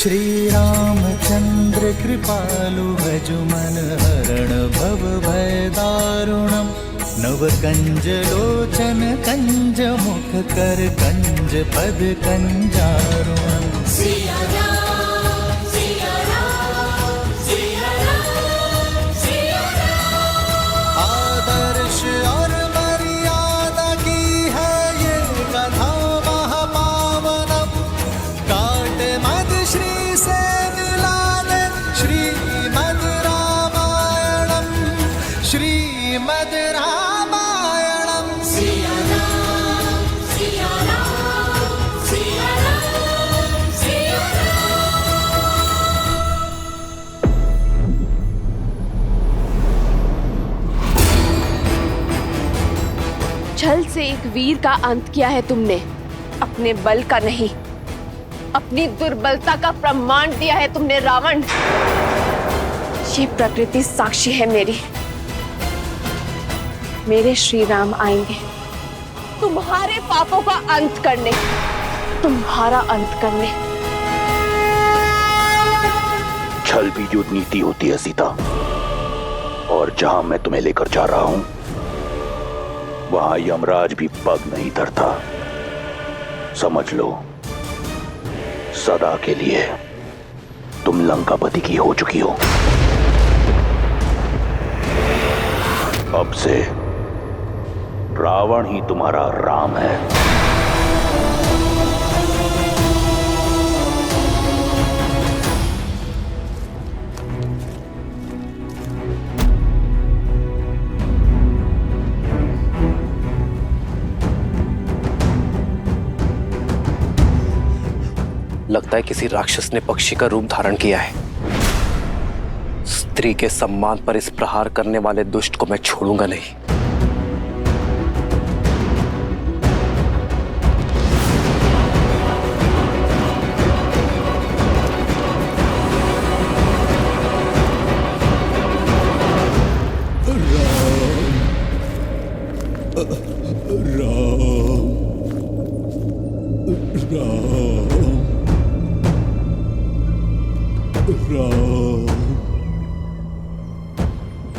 श्री रामचंद्र कृपालु भजु मन हरण भव भय दारुणम। नव कंज लोचन कंज मुख कर कंज पद कंजारुणम। सिया राम सिया राम सिया राम सिया राम। आदर्श और मर्यादा की है ये कथा महापावनम। काट मद श्री से मिला दे श्रीमद् रामायणम। श्रीमद् रामायणम। सिया राम सिया राम सिया राम सिया राम। छल से एक वीर का अंत किया है तुमने, अपने बल का नहीं, अपनी दुर्बलता का प्रमाण दिया है तुमने रावण। ये प्रकृति साक्षी है मेरी। मेरे श्री राम आएंगे तुम्हारे पापों का अंत करने, तुम्हारा अंत करने। छल भी जो नीति होती है सीता, और जहां मैं तुम्हें लेकर जा रहा हूं वहां यमराज भी पग नहीं धरता। समझ लो, सदा के लिए तुम लंकापति की हो चुकी हो। अब से रावण ही तुम्हारा राम है। लगता है किसी राक्षस ने पक्षी का रूप धारण किया है। स्त्री के सम्मान पर इस प्रहार करने वाले दुष्ट को मैं छोड़ूंगा नहीं।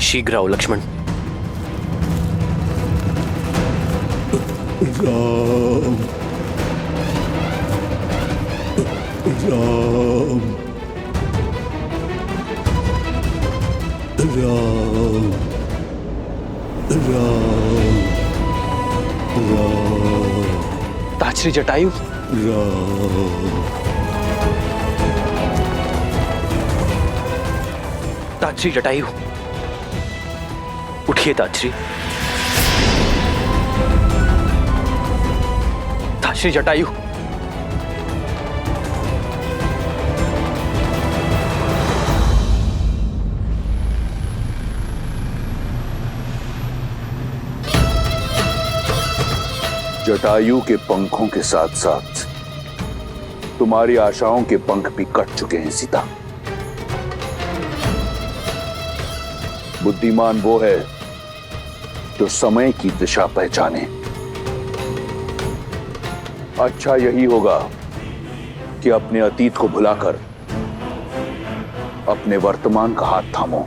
शीघ्र आओ लक्ष्मण। राम राम राम राम राम। ताछरी जटायु। राम ताछरी जटायु, उठिए ताछरी। ताछरी जटायु। जटायु के पंखों के साथ साथ तुम्हारी आशाओं के पंख भी कट चुके हैं सीता। बुद्धिमान वो है जो समय की दिशा पहचाने। अच्छा यही होगा कि अपने अतीत को भुलाकर अपने वर्तमान का हाथ थामो,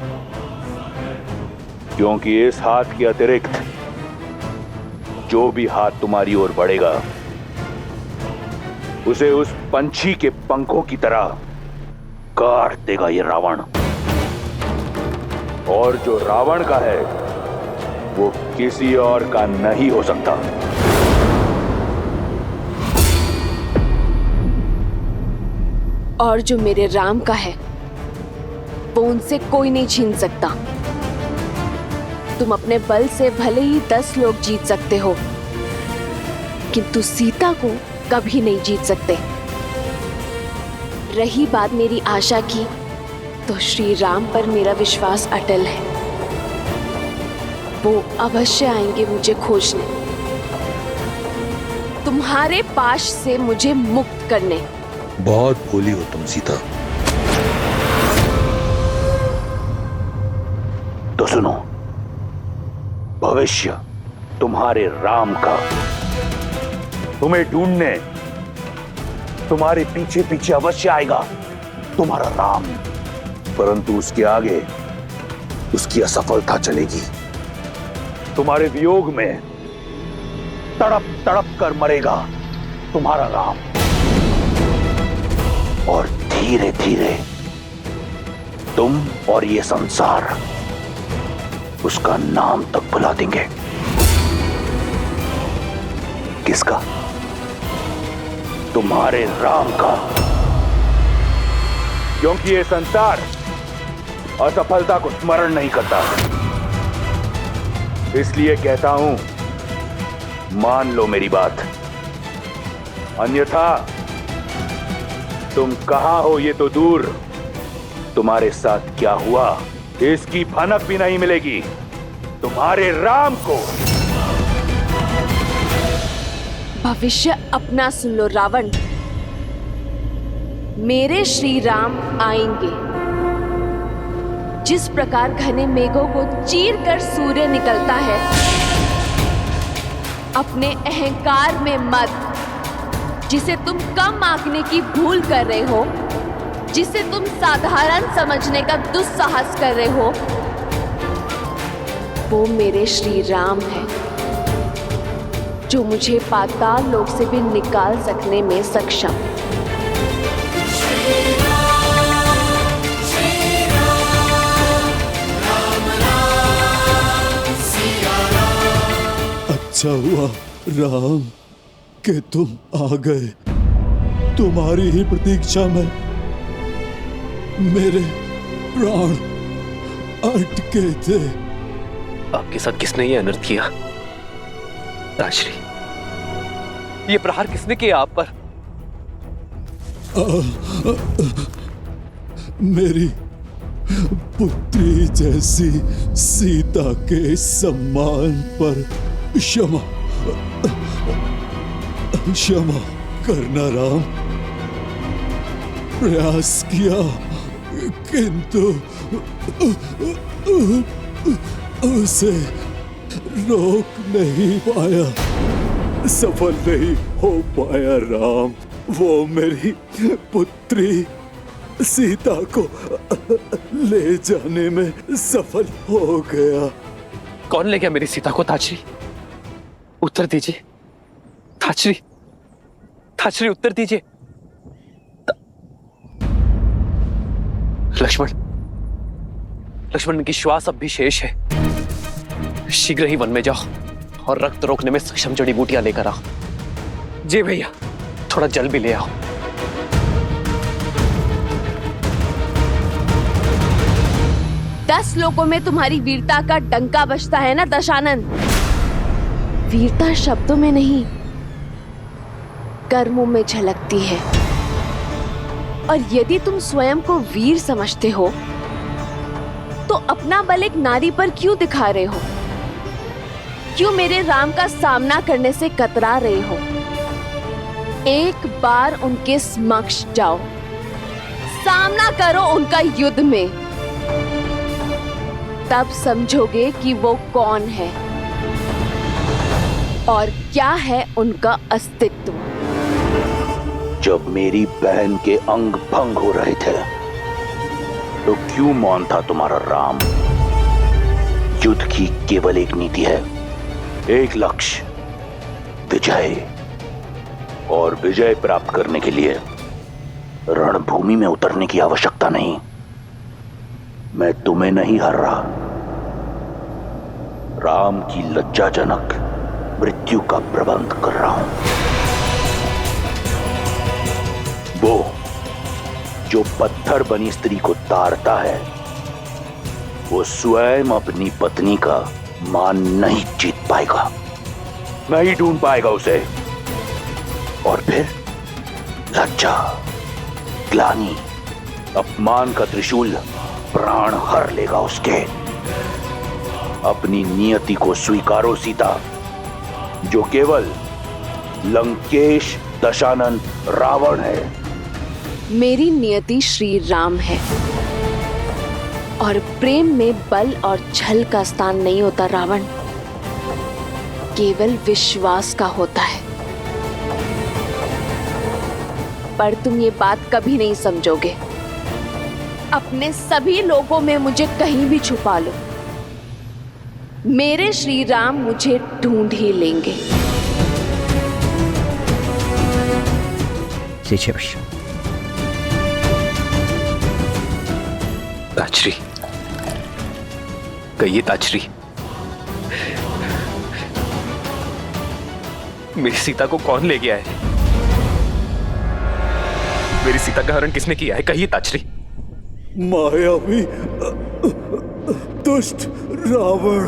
क्योंकि इस हाथ के अतिरिक्त जो भी हाथ तुम्हारी ओर बढ़ेगा उसे उस पंछी के पंखों की तरह काट देगा ये रावण। और जो रावण का है वो किसी और का नहीं हो सकता। और जो मेरे राम का है वो उनसे कोई नहीं छीन सकता। तुम अपने बल से भले ही 10 लोग जीत सकते हो, किंतु सीता को कभी नहीं जीत सकते। रही बात मेरी आशा की, तो श्री राम पर मेरा विश्वास अटल है। वो अवश्य आएंगे मुझे खोजने, तुम्हारे पाश से मुझे मुक्त करने। बहुत भोली हो तुम सीता। तो सुनो, भविष्य तुम्हारे राम का तुम्हें ढूंढने तुम्हारे पीछे पीछे अवश्य आएगा। तुम्हारा राम, परंतु उसके आगे उसकी असफलता चलेगी। तुम्हारे वियोग में तड़प तड़प कर मरेगा तुम्हारा राम, और धीरे धीरे तुम और ये संसार उसका नाम तक भुला देंगे। किसका? तुम्हारे राम का। क्योंकि ये संसार असफलता को स्मरण नहीं करता, इसलिए कहता हूं, मान लो मेरी बात, अन्यथा तुम कहां हो ये तो दूर, तुम्हारे साथ क्या हुआ इसकी भनक भी नहीं मिलेगी तुम्हारे राम को। भविष्य अपना सुन लो रावण। मेरे श्री राम आएंगे। जिस प्रकार घने मेघों को चीर कर सूर्य निकलता है, अपने अहंकार में मत, जिसे तुम कम आंकने की भूल कर रहे हो, जिसे तुम साधारण समझने का दुस्साहस कर रहे हो, वो मेरे श्री राम है, जो मुझे पाताल लोक से भी निकाल सकने में सक्षम। अच्छा हुआ राम कि तुम आ गए। तुम्हारी ही प्रतीक्षा में मेरे प्राण अटके थे। आपके साथ किसने ये अनर्थ किया? ताजश्री, ये प्रहार किसने किया आप पर? मेरी पुत्री जैसी सीता के सम्मान पर क्षमा क्षमा करना राम। प्रयास किया किंतु उसे रोक नहीं पाया, सफल नहीं हो पाया राम। वो मेरी पुत्री सीता को ले जाने में सफल हो गया। कौन ले गया मेरी सीता को? ताजश्री, उत्तर दीजिए। ताजश्री, ताजश्री उत्तर दीजिए। लक्ष्मण, लक्ष्मण की श्वास अब भी शेष है। शीघ्र ही वन में जाओ और रक्त रोकने में सक्षम जड़ी बूटियां लेकर आओ। जी भैया, थोड़ा जल भी ले आओ। दस लोगों में तुम्हारी वीरता का डंका बजता है ना दशानन? वीरता शब्दों में नहीं, कर्मों में झलकती है। और यदि तुम स्वयं को वीर समझते हो, तो अपना बल एक नारी पर क्यों दिखा रहे हो? क्यों मेरे राम का सामना करने से कतरा रहे हो? एक बार उनके समक्ष जाओ, सामना करो उनका युद्ध में, तब समझोगे कि वो कौन है और क्या है उनका अस्तित्व। जब मेरी बहन के अंग भंग हो रहे थे, तो क्यों मौन था तुम्हारा राम? युद्ध की केवल एक नीति है, एक लक्ष्य, विजय। और विजय प्राप्त करने के लिए रणभूमि में उतरने की आवश्यकता नहीं। मैं तुम्हें नहीं हर रहा, राम की लज्जाजनक मृत्यु का प्रबंध कर रहा हूं। वो जो पत्थर बनी स्त्री को ताड़ता है, वो स्वयं अपनी पत्नी का मान नहीं जीत पाएगा, नहीं ढूंढ पाएगा उसे। और फिर लज्जा, ग्लानि, अपमान का त्रिशूल प्राण हर लेगा उसके। अपनी नियति को स्वीकारो सीता, जो केवल लंकेश दशानन रावण है। मेरी नियति श्री राम है, और प्रेम में बल और छल का स्थान नहीं होता रावण, केवल विश्वास का होता है। पर तुम ये बात कभी नहीं समझोगे। अपने सभी लोगों में मुझे कहीं भी छुपा लो, मेरे श्री राम मुझे ढूंढ ही लेंगे। ताजरी, कहिए ताजरी, मेरी सीता को कौन ले गया है? मेरी सीता का हरण किसने किया है? कहिए ताजरी। मायावी दुष्ट रावण।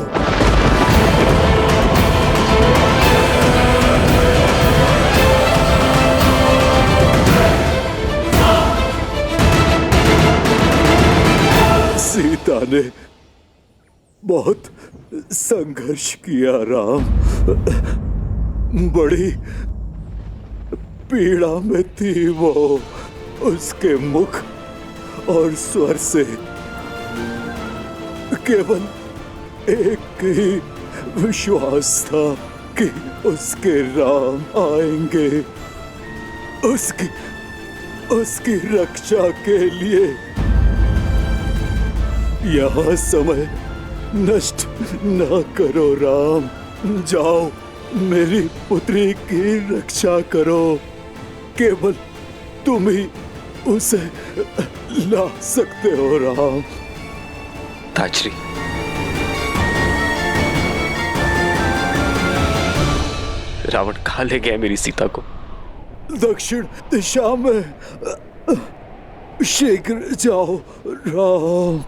सीता ने बहुत संघर्ष किया राम, बड़ी पीड़ा में थी वो। उसके मुख और स्वर से केवल एक ही विश्वास था कि उसके राम आएंगे, उसकी रक्षा के लिए। यहाँ समय नष्ट न करो राम, जाओ मेरी पुत्री की रक्षा करो। केवल तुम ही उसे ला सकते हो राम। ताजरी, रावण कहाँ ले गया मेरी सीता को? दक्षिण दिशा में, शीघ्र जाओ राम।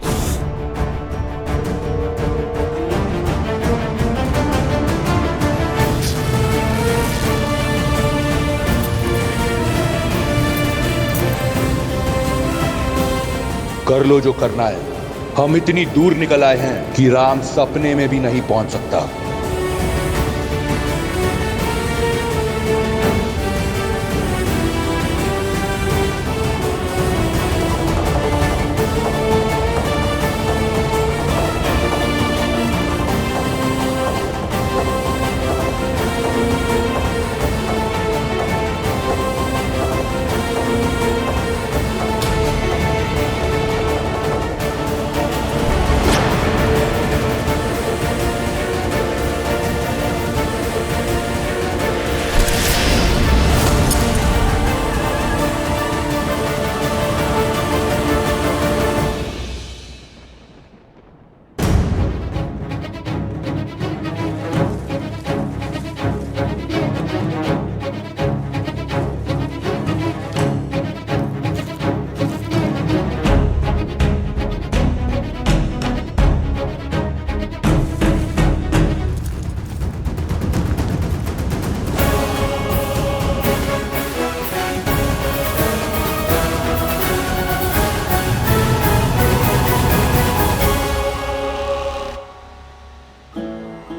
कर लो जो करना है। हम इतनी दूर निकल आए हैं कि राम सपने में भी नहीं पहुंच सकता।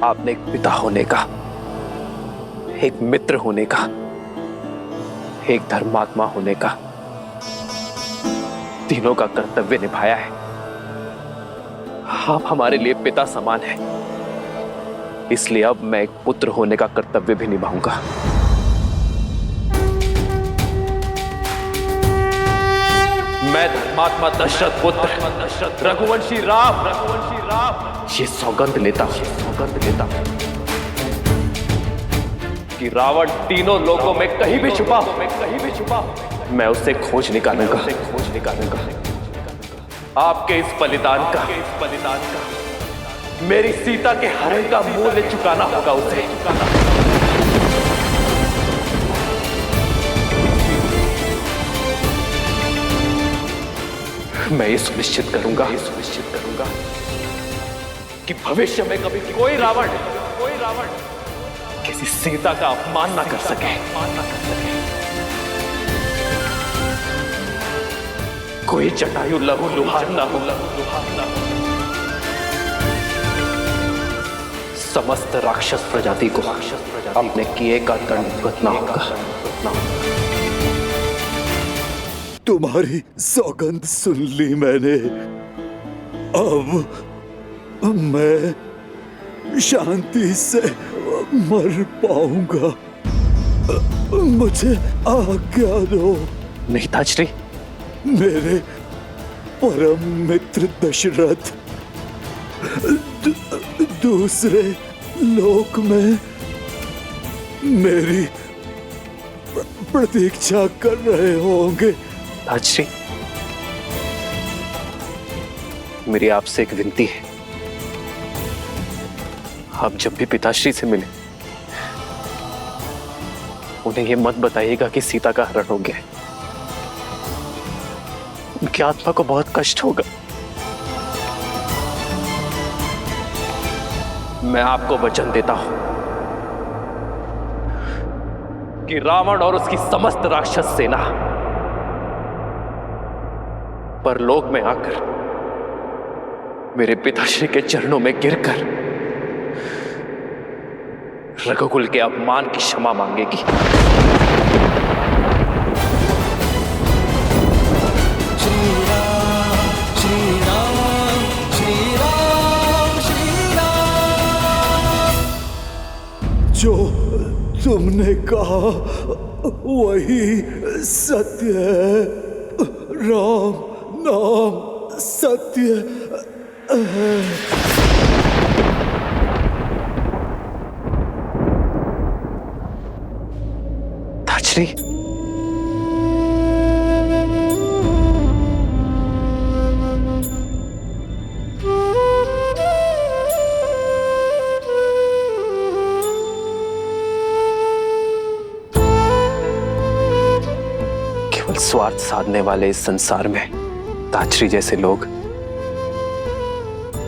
आपने एक पिता होने का, एक मित्र होने का, एक धर्मात्मा होने का, तीनों का कर्तव्य निभाया है। आप हमारे लिए पिता समान हैं, इसलिए अब मैं एक पुत्र होने का कर्तव्य भी निभाऊंगा। मैं धर्मात्मा दशरथ पुत्र रघुवंशी राम ये सौगंध लेता हूं कि रावण तीनों लोगों में कहीं भी छुपा मैं उसे खोज निकालूंगा। आपके इस बलिदान का मेरी सीता के हरण का मूल्य चुकाना होगा उसे। मैं ये सुनिश्चित करूंगा कि भविष्य में कभी कोई रावण किसी सीता का अपमान ना कर सके। कोई जटायु लहू लुहार ना हो। समस्त राक्षस प्रजाति को अपने किए का दंड भुगतना होगा। तुम्हारी सौगंध सुन ली मैंने। अब मैं शांति से मर पाऊंगा। मुझे आज्ञा दो। नहीं ताजरी, परम मित्र दशरथ दूसरे लोक में मेरी प्रतीक्षा कर रहे होंगे। ताजश्री, मेरी आपसे एक विनती है, आप जब भी पिताश्री से मिले उन्हें यह मत बताइएगा कि सीता का हरण हो गया है। उनकी आत्मा को बहुत कष्ट होगा। मैं आपको वचन देता हूं कि रावण और उसकी समस्त राक्षस सेना परलोक में आकर मेरे पिताश्री के चरणों में गिरकर रघुकुल के अपमान की क्षमा मांगेगी। श्री राम श्री राम श्री राम श्री राम। जो तुमने कहा वही सत्य है। राम नाम सत्य है। ताजश्री, केवल स्वार्थ साधने वाले इस संसार में ताजश्री जैसे लोग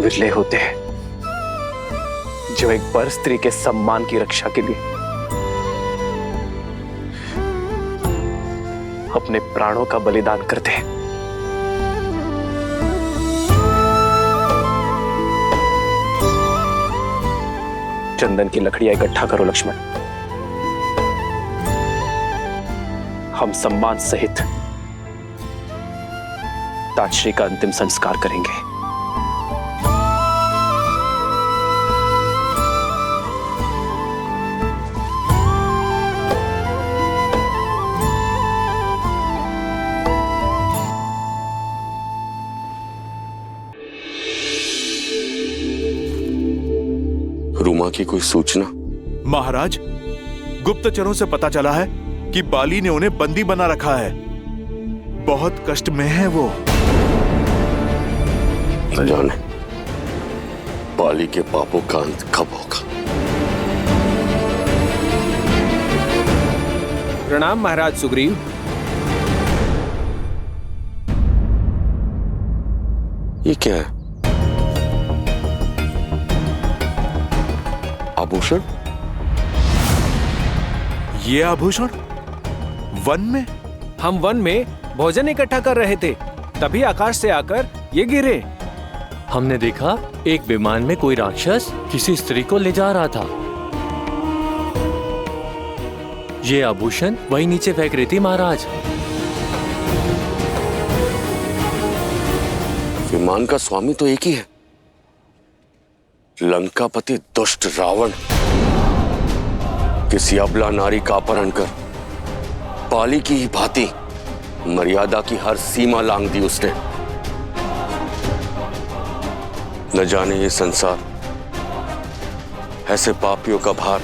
विरले होते हैं, जो एक पर स्त्री के सम्मान की रक्षा के लिए अपने प्राणों का बलिदान करते हैं। चंदन की लकड़ियां इकट्ठा करो लक्ष्मण, हम सम्मान सहित ताजश्री का अंतिम संस्कार करेंगे। रूमा की कोई सूचना? महाराज, गुप्तचरों से पता चला है कि बाली ने उन्हें बंदी बना रखा है। बहुत कष्ट में है वो। न जाने बाली के पापों का अंत कब होगा। प्रणाम महाराज सुग्रीव। ये क्या है? आभूषण? ये आभूषण वन में? हम वन में भोजन इकट्ठा कर रहे थे, तभी आकाश से आकर ये गिरे। हमने देखा एक विमान में कोई राक्षस किसी स्त्री को ले जा रहा था। ये आभूषण वही नीचे फेंक रही थी महाराज। विमान का स्वामी तो एक ही है, लंकापति दुष्ट रावण। किसी अबला नारी का अपहरण कर बाली की ही भांति मर्यादा की हर सीमा लांघ दी उसने। न जाने ये संसार ऐसे पापियों का भार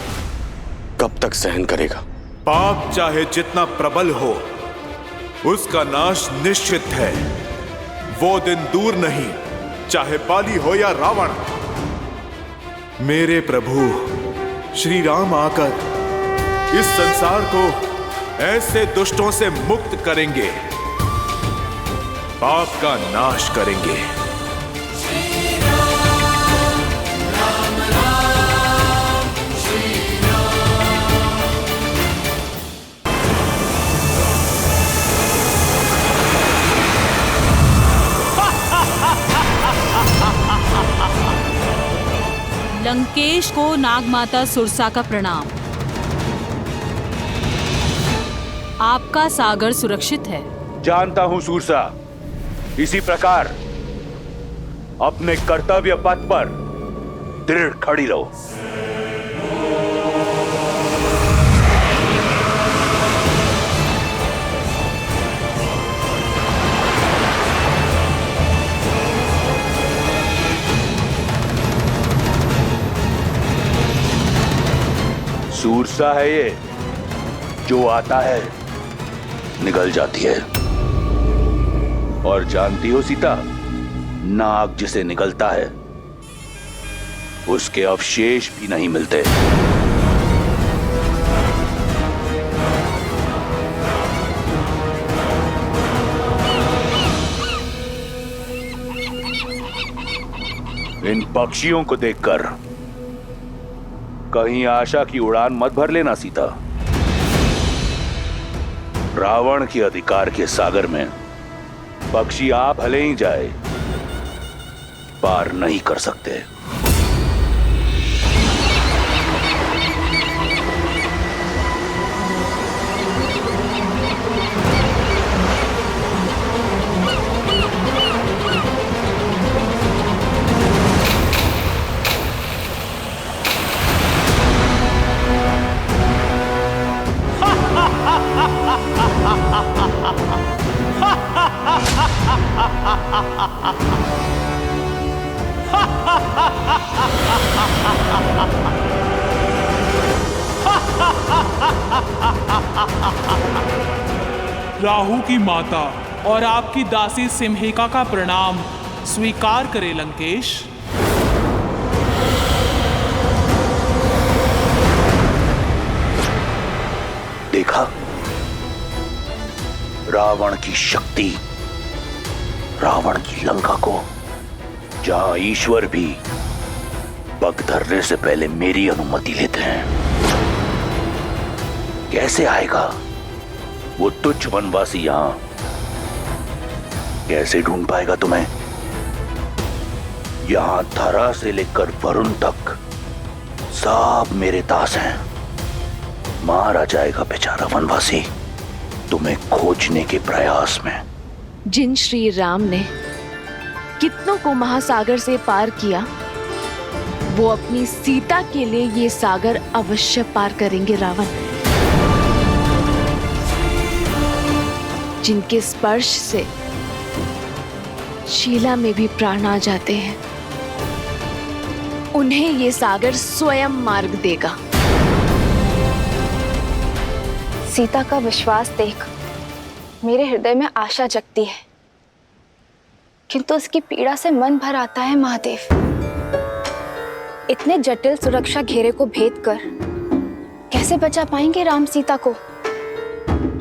कब तक सहन करेगा। पाप चाहे जितना प्रबल हो, उसका नाश निश्चित है। वो दिन दूर नहीं, चाहे बाली हो या रावण। मेरे प्रभु श्री राम आकर इस संसार को ऐसे दुष्टों से मुक्त करेंगे, पाप का नाश करेंगे। लंकेश को नागमाता सुरसा का प्रणाम। आपका सागर सुरक्षित है। जानता हूं सुरसा, इसी प्रकार अपने कर्तव्य पथ पर दृढ़ खड़ी रहो। गुस्सा है ये, जो आता है निकल जाती है। और जानती हो सीता, नाग जिसे निकलता है उसके अवशेष भी नहीं मिलते। इन पक्षियों को देखकर कहीं आशा की उड़ान मत भर लेना सीता। रावण के अधिकार के सागर में पक्षी आप भले ही जाए, पार नहीं कर सकते। राहु की माता और आपकी दासी सिम्हिका का प्रणाम स्वीकार करे लंकेश। देखा रावण की शक्ति, रावण की लंका को, जहां ईश्वर भी पग धरने से पहले मेरी अनुमति लेते हैं। कैसे आएगा वो तुच्छ वनवासी यहां? कैसे ढूंढ पाएगा तुम्हें? यहां धरा से लेकर वरुण तक सब मेरे दास हैं। मारा जाएगा बेचारा वनवासी तुम्हें खोजने के प्रयास में। जिन श्री राम ने कितनों को महासागर से पार किया, वो अपनी सीता के लिए ये सागर अवश्य पार करेंगे रावण। जिनके स्पर्श से शीला में भी प्राण आ जाते हैं, उन्हें ये सागर स्वयं मार्ग देगा। सीता का विश्वास देख मेरे हृदय में आशा जगती है, किंतु उसकी पीड़ा से मन भर आता है महादेव। इतने जटिल सुरक्षा घेरे को भेद कर कैसे बचा पाएंगे राम सीता को?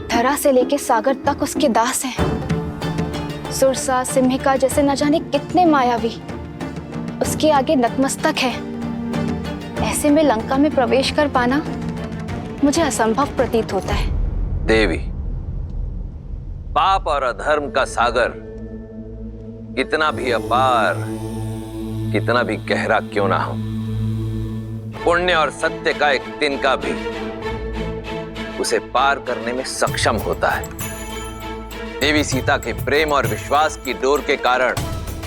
धरा से लेके सागर तक उसके दास हैं। सुरसा, सिम्हिका जैसे न जाने कितने मायावी उसके आगे नतमस्तक है। ऐसे में लंका में प्रवेश कर पाना मुझे असंभव प्रतीत होता है। देवी, पाप और अधर्म का सागर कितना भी अपार, कितना भी गहरा क्यों ना हो, पुण्य और सत्य का एक तिनका भी उसे पार करने में सक्षम होता है। देवी सीता के प्रेम और विश्वास की डोर के कारण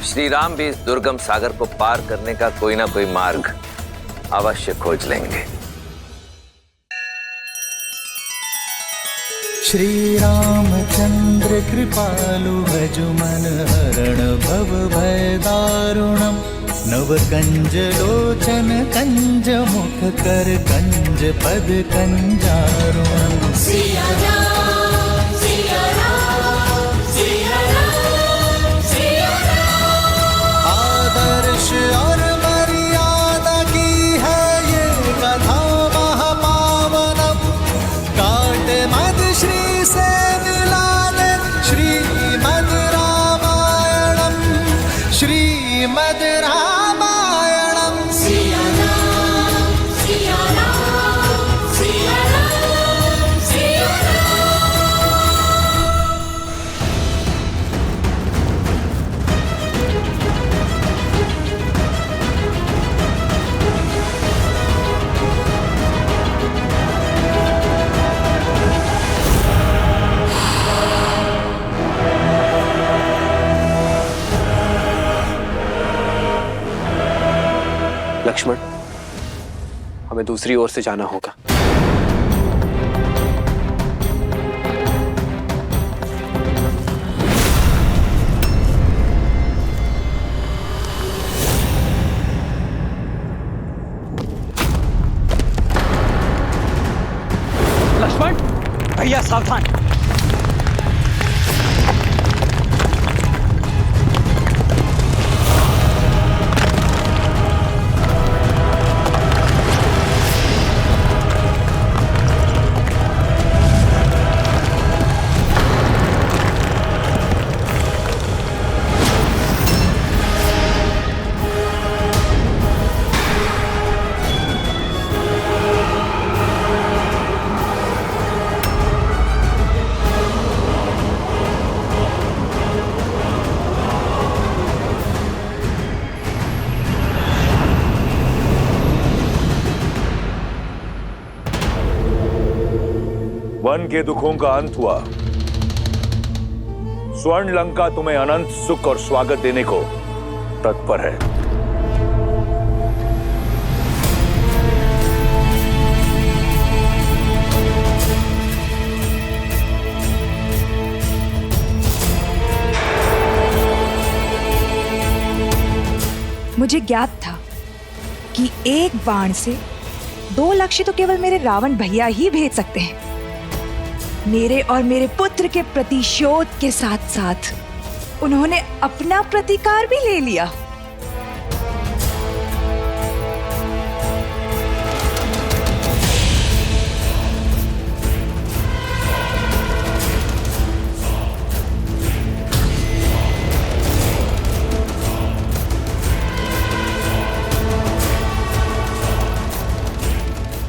श्री राम भी इस दुर्गम सागर को पार करने का कोई ना कोई मार्ग अवश्य खोज लेंगे। श्री रामचंद्र कृपालु भजु मन हरण भव भय दारुणम। नव कंज लोचन कंज मुख कर कंज पद कंजारुणम। सिया राम, सिया राम, सिया राम, सिया राम। आदर्श और मर्यादा की है ये कथा महापावनम। काट मद श्री से मिला दे श्रीमद् रामायणम, श्रीमद् रामायणम। सिया राम, सिया राम, सिया राम, सिया लक्ष्मण, हमें दूसरी ओर से जाना होगा। भैया सावधान। वन के दुखों का अंत हुआ। स्वर्ण लंका तुम्हें अनंत सुख और स्वागत देने को तत्पर है। मुझे ज्ञात था कि एक बाण से 2 लक्ष्य तो केवल मेरे रावण भैया ही भेज सकते हैं। मेरे और मेरे पुत्र के प्रतिशोध के साथ साथ उन्होंने अपना प्रतिकार भी ले लिया।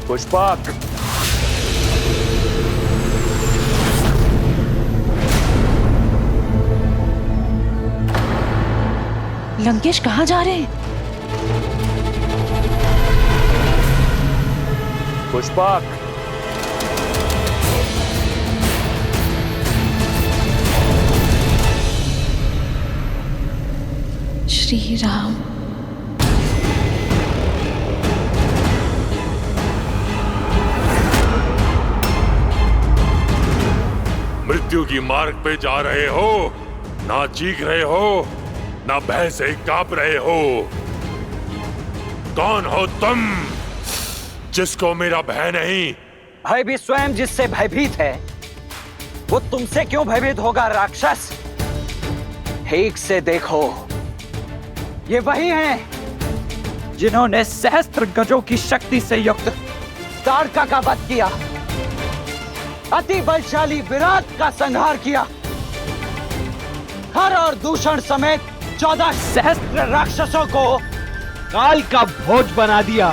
पुष्पक, लंकेश कहाँ जा रहे हैं? पुष्पक, श्री राम। मृत्यु की मार्ग पे जा रहे हो, ना चीख रहे हो, ना भय से कांप रहे हो। कौन हो तुम जिसको मेरा भय नहीं? भय भी स्वयं जिससे भयभीत है, वो तुमसे क्यों भयभीत होगा राक्षस? ठीक से देखो, ये वही हैं जिन्होंने सहस्त्र गजों की शक्ति से युक्त तारका का वध किया, अति बलशाली विराट का संहार किया, हर और दूषण समेत 14 सहस्त्र राक्षसों को काल का भोज बना दिया।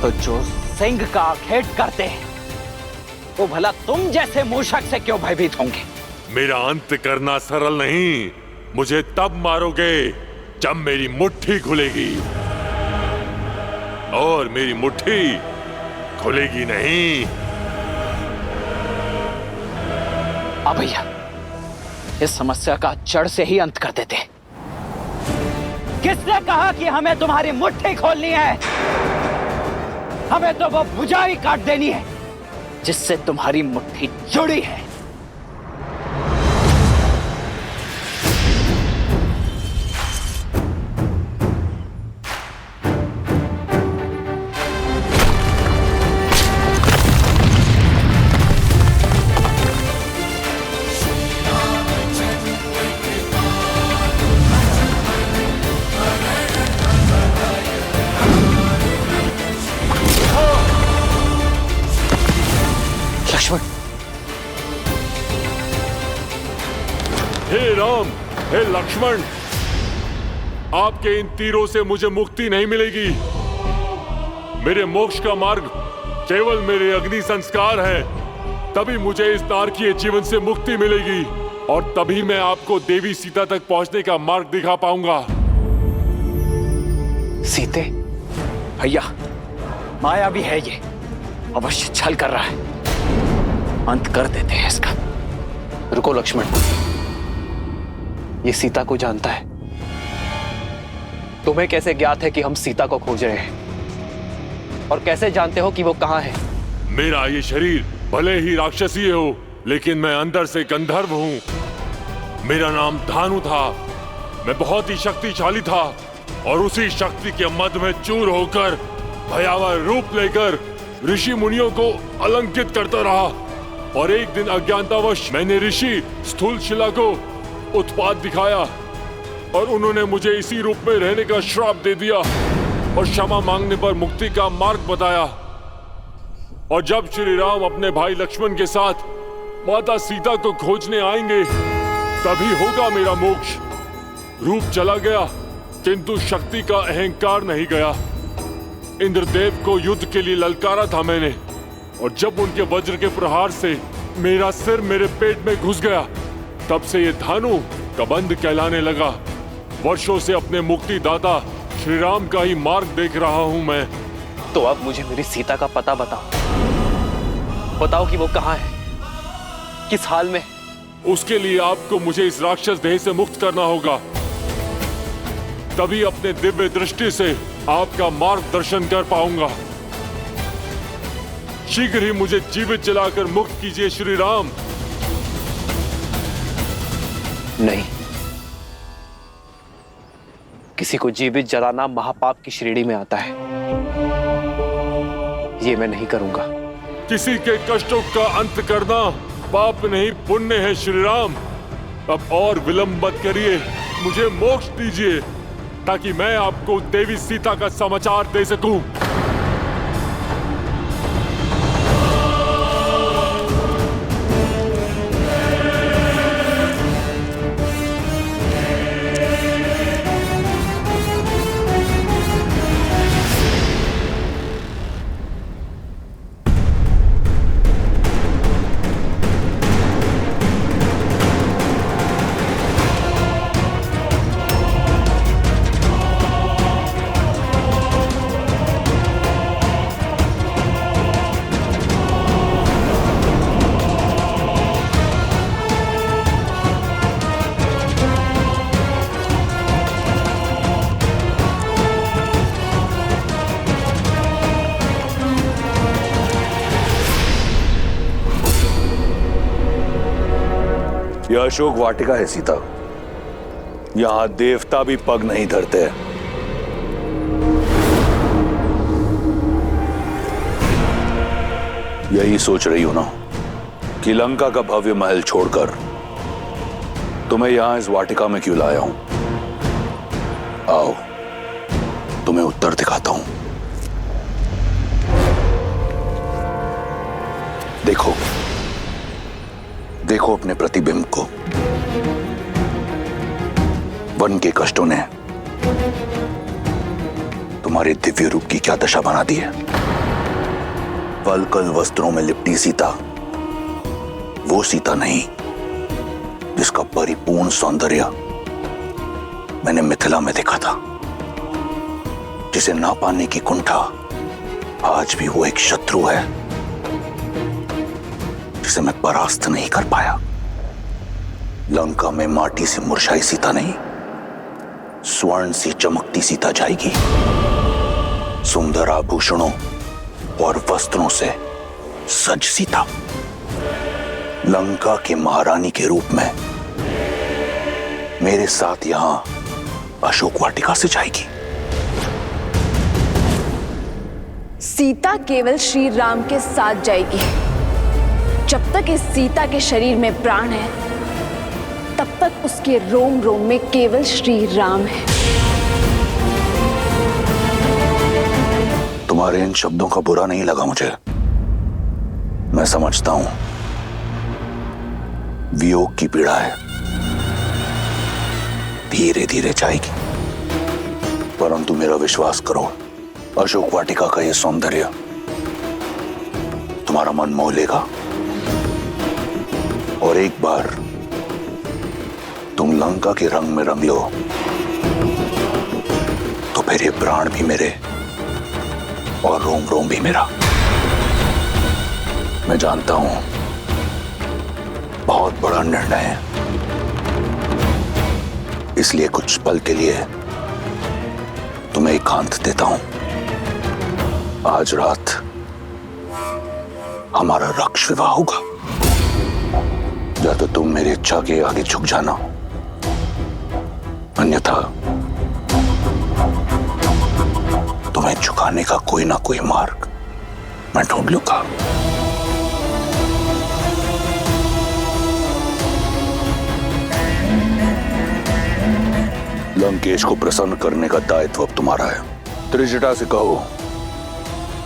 तो जो सिंह का खेत करते हैं, वो भला तुम जैसे मूषक से क्यों भयभीत होंगे? मेरा अंत करना सरल नहीं। मुझे तब मारोगे जब मेरी मुट्ठी खुलेगी, और मेरी मुट्ठी खुलेगी नहीं। भैया, इस समस्या का जड़ से ही अंत कर देते। किसने कहा कि हमें तुम्हारी मुट्ठी खोलनी है? हमें तो वो भुजा ही काट देनी है जिससे तुम्हारी मुट्ठी जुड़ी है। हे राम, हे लक्ष्मण, आपके इन तीरों से मुझे मुक्ति नहीं मिलेगी। मेरे मोक्ष का मार्ग केवल मेरे अग्नि संस्कार है। तभी मुझे इस नारकीय जीवन से मुक्ति मिलेगी, और तभी मैं आपको देवी सीता तक पहुंचने का मार्ग दिखा पाऊंगा। सीते भैया, माया भी है ये, अवश्य छल कर रहा है। अंत कर देते हैं इसका। रुको लक्ष्मण, ये सीता को जानता है। तुम्हें कैसे ज्ञात है कि हम सीता को खोज रहे हैं? और कैसे जानते हो कि वो कहाँ है? मेरा ये शरीर भले ही राक्षसी हो, लेकिन मैं अंदर से गंधर्व हूँ। मेरा नाम धानु था। मैं बहुत ही शक्तिशाली था, और उसी शक्ति के मद में चूर होकर भयावह रूप लेकर ऋषि मुनियों को अलंकित करता रहा और एक दिन अज्ञानतावश मैंने ऋषि स्थूलशिला को उत्पात दिखाया और उन्होंने मुझे इसी रूप में रहने का श्राप दे दिया और क्षमा मांगने पर मुक्ति का मार्ग बताया। और जब श्री राम अपने भाई लक्ष्मण के साथ माता सीता को खोजने आएंगे तभी होगा मेरा मोक्ष। रूप चला गया किंतु शक्ति का अहंकार नहीं गया। इंद्रदेव को युद्ध के लिए ललकारा था मैंने, और जब उनके वज्र के प्रहार से मेरा सिर मेरे पेट में घुस गया तब से ये धानु कबंध कहलाने लगा। वर्षों से अपने मुक्तिदाता श्री राम का ही मार्ग देख रहा हूं मैं। तो अब मुझे मेरी सीता का पता बताओ कि वो कहाँ है, किस हाल में। उसके लिए आपको मुझे इस राक्षस देह से मुक्त करना होगा, तभी अपने दिव्य दृष्टि से आपका मार्गदर्शन कर पाऊंगा। शीघ्र ही मुझे जीवित जलाकर मुक्त कीजिए श्री राम। नहीं, किसी को जीवित जलाना महापाप की श्रेणी में आता है, ये मैं नहीं करूंगा। किसी के कष्टों का अंत करना पाप नहीं पुण्य है श्री राम। अब और विलंब मत करिए, मुझे मोक्ष दीजिए ताकि मैं आपको देवी सीता का समाचार दे सकूं। यह अशोक वाटिका है सीता, यहां देवता भी पग नहीं धरते। यही सोच रही हो ना कि लंका का भव्य महल छोड़कर तुम्हें यहां इस वाटिका में क्यों लाया हूं? आओ तुम्हें उत्तर दिखाता हूं। देखो देखो अपने प्रतिबिंब को। वन के कष्टों ने तुम्हारे दिव्य रूप की क्या दशा बना दी है। वल्कल वस्त्रों में लिपटी सीता वो सीता नहीं जिसका परिपूर्ण सौंदर्य मैंने मिथिला में देखा था, जिसे ना पाने की कुंठा आज भी वो एक शत्रु है जिसे मैं परास्त नहीं कर पाया। लंका में माटी से मुरझाई सीता नहीं, स्वर्ण सी चमकती सीता जाएगी। सुंदर आभूषणों और वस्त्रों से सज सीता लंका के महारानी के रूप में मेरे साथ यहां अशोक वाटिका से जाएगी। सीता केवल श्री राम के साथ जाएगी। जब तक इस सीता के शरीर में प्राण है तब तक उसके रोम रोम में केवल श्री राम है। तुम्हारे इन शब्दों का बुरा नहीं लगा मुझे। मैं समझता हूं वियोग की पीड़ा है, धीरे धीरे जाएगी। परंतु मेरा विश्वास करो, अशोक वाटिका का यह सौंदर्य तुम्हारा मन मोह लेगा और एक बार तुम लंका के रंग में रंग लो तो फिर ये प्राण भी मेरे और रोम रोम भी मेरा। मैं जानता हूं बहुत बड़ा निर्णय है, इसलिए कुछ पल के लिए तुम्हें एकांत देता हूं। आज रात हमारा रक्ष विवाह होगा। या तो तुम मेरी इच्छा के आगे झुक जाना, अन्यथा तुम्हें झुकाने का कोई ना कोई मार्ग मैं ढूंढ लूंगा। लंकेश को प्रसन्न करने का दायित्व अब तुम्हारा है। त्रिजटा से कहो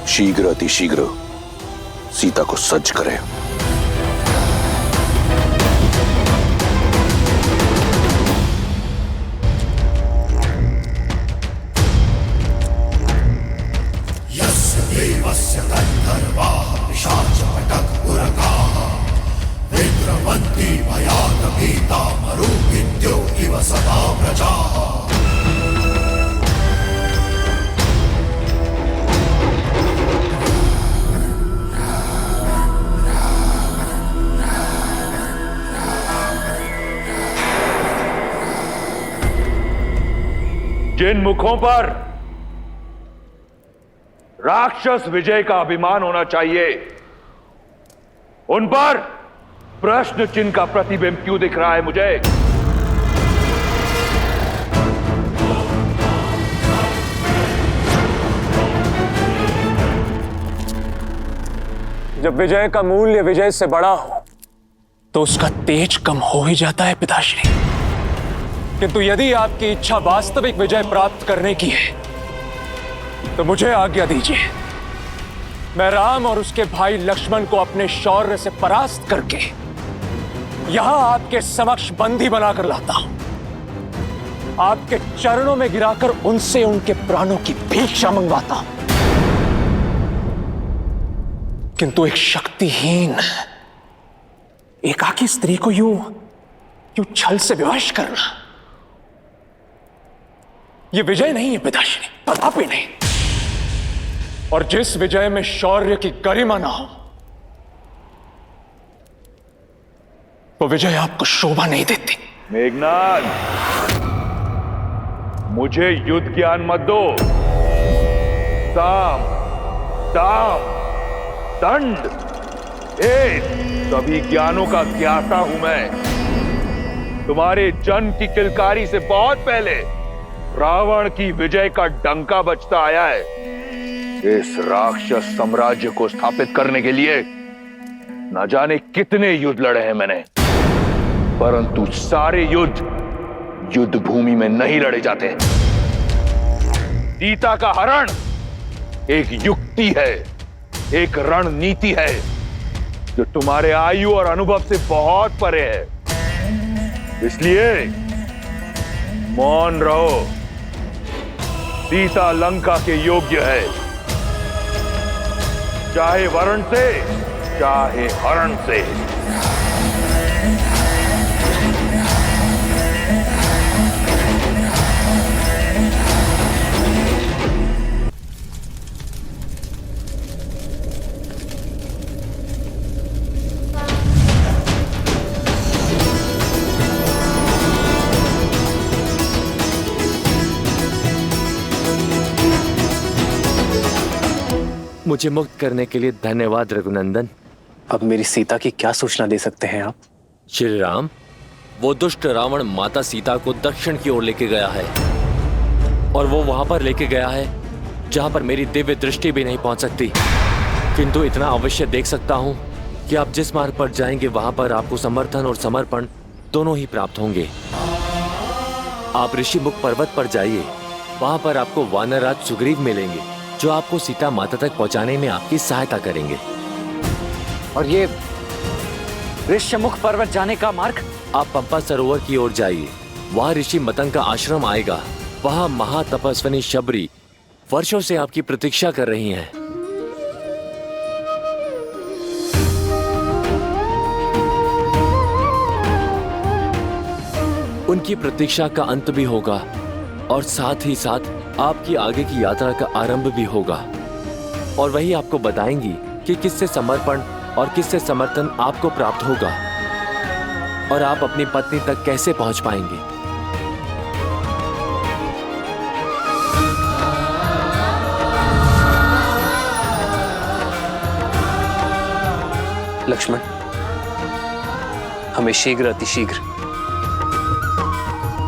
शीघ्र अतिशीघ्र सीता को सज्ज करे। जिन मुखों पर राक्षस विजय का अभिमान होना चाहिए, उन पर प्रश्न चिन्ह का प्रतिबिंब क्यों दिख रहा है मुझे? जब विजय का मूल्य विजय से बड़ा हो तो उसका तेज कम हो ही जाता है पिताश्री। किंतु यदि आपकी इच्छा वास्तविक विजय प्राप्त करने की है तो मुझे आज्ञा दीजिए, मैं राम और उसके भाई लक्ष्मण को अपने शौर्य से परास्त करके यहां आपके समक्ष बंदी बनाकर लाता हूं, आपके चरणों में गिराकर उनसे उनके प्राणों की भिक्षा मंगवाता हूं। किंतु एक शक्तिहीन एकाकी स्त्री को यूं छल से विवश करना, यह विजय नहीं है पिताश्री, कदापि नहीं। और जिस विजय में शौर्य की गरिमा ना हो वो विजय आपको शोभा नहीं देती। मेघनाद, मुझे युद्ध ज्ञान मत दो। साम, दाम, दंड, भेद सभी ज्ञानों का ज्ञाता हूं मैं। तुम्हारे जन्म की किलकारी से बहुत पहले रावण की विजय का डंका बजता आया है। इस राक्षस साम्राज्य को स्थापित करने के लिए न जाने कितने युद्ध लड़े हैं मैंने, परंतु सारे युद्ध युद्ध भूमि में नहीं लड़े जाते। सीता का हरण एक युक्ति है, एक रणनीति है जो तुम्हारे आयु और अनुभव से बहुत परे है। इसलिए मौन रहो। सीता लंका के योग्य है, चाहे वरण से चाहे हरण से। मुझे मुक्त करने के लिए धन्यवाद रघुनंदन। अब मेरी सीता की क्या सूचना दे सकते हैं आप? श्री राम, वो दुष्ट रावण माता सीता को दक्षिण की ओर लेके गया है और वो वहां पर लेके गया है जहां पर मेरी दिव्य दृष्टि भी नहीं पहुंच सकती। किंतु इतना अवश्य देख सकता हूं कि आप जिस मार्ग पर जाएंगे वहां पर आपको समर्थन और समर्पण दोनों ही प्राप्त होंगे। आप ऋषिमुख पर्वत पर जाइए, वहां पर आपको वानरराज सुग्रीव मिलेंगे जो आपको सीता माता तक पहुंचाने में आपकी सहायता करेंगे। और ये ऋषिमुख पर्वत जाने का मार्ग? आप पंपा सरोवर की ओर जाइए, वहां ऋषि मतंग का आश्रम आएगा। वहां महातपस्विनी शबरी वर्षों से आपकी प्रतीक्षा कर रही हैं। उनकी प्रतीक्षा का अंत भी होगा और साथ ही साथ आपकी आगे की यात्रा का आरंभ भी होगा। और वही आपको बताएंगी कि किससे समर्पण और किससे समर्थन आपको प्राप्त होगा और आप अपनी पत्नी तक कैसे पहुंच पाएंगे। लक्ष्मण, हमें शीघ्र अतिशीघ्र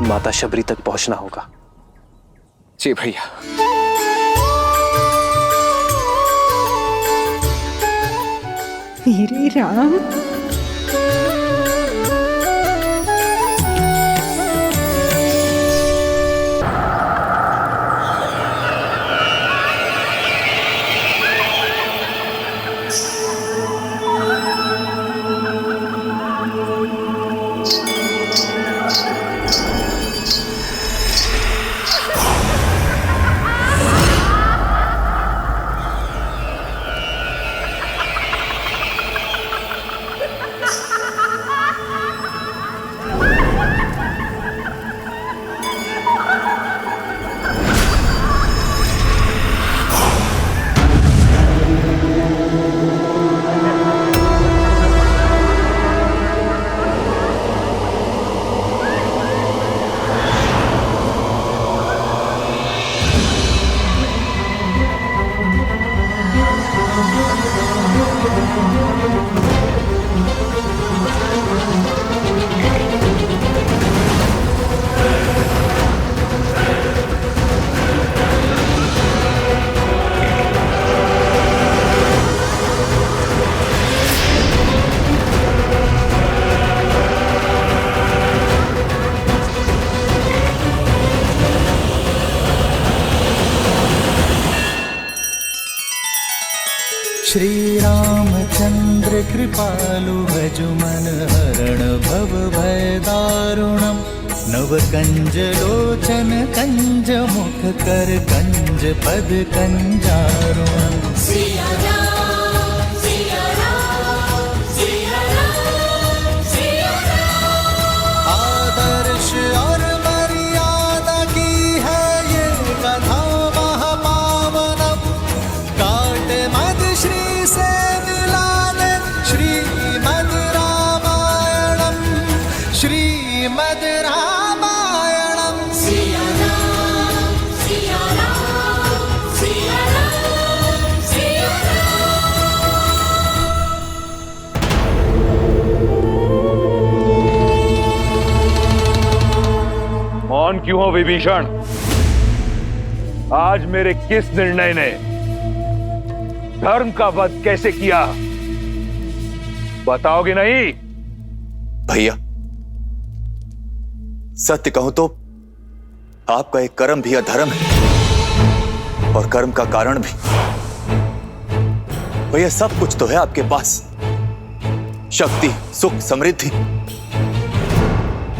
माता शबरी तक पहुंचना होगा। जी भैया। मेरे राम। श्री रामचंद्र कृपालु भजुमन हरण भव भय दारुणम नव कंज लोचन कंज मुख कर कंज पद कंजारुणम। आदर्श और मर्यादा की है ये कथा महापावनम काट मद श्री से मिला दे श्रीमद् रामायणम श्रीमद् रामायणम। सिया राम सिया राम सिया राम सिया राम। मौन क्यों हो विभीषण? आज मेरे किस निर्णय ने धर्म का वध कैसे किया, बताओगे नहीं? भैया सत्य कहूं तो आपका एक कर्म भी अधर्म है और कर्म का कारण भी। भैया सब कुछ तो है आपके पास, शक्ति सुख समृद्धि,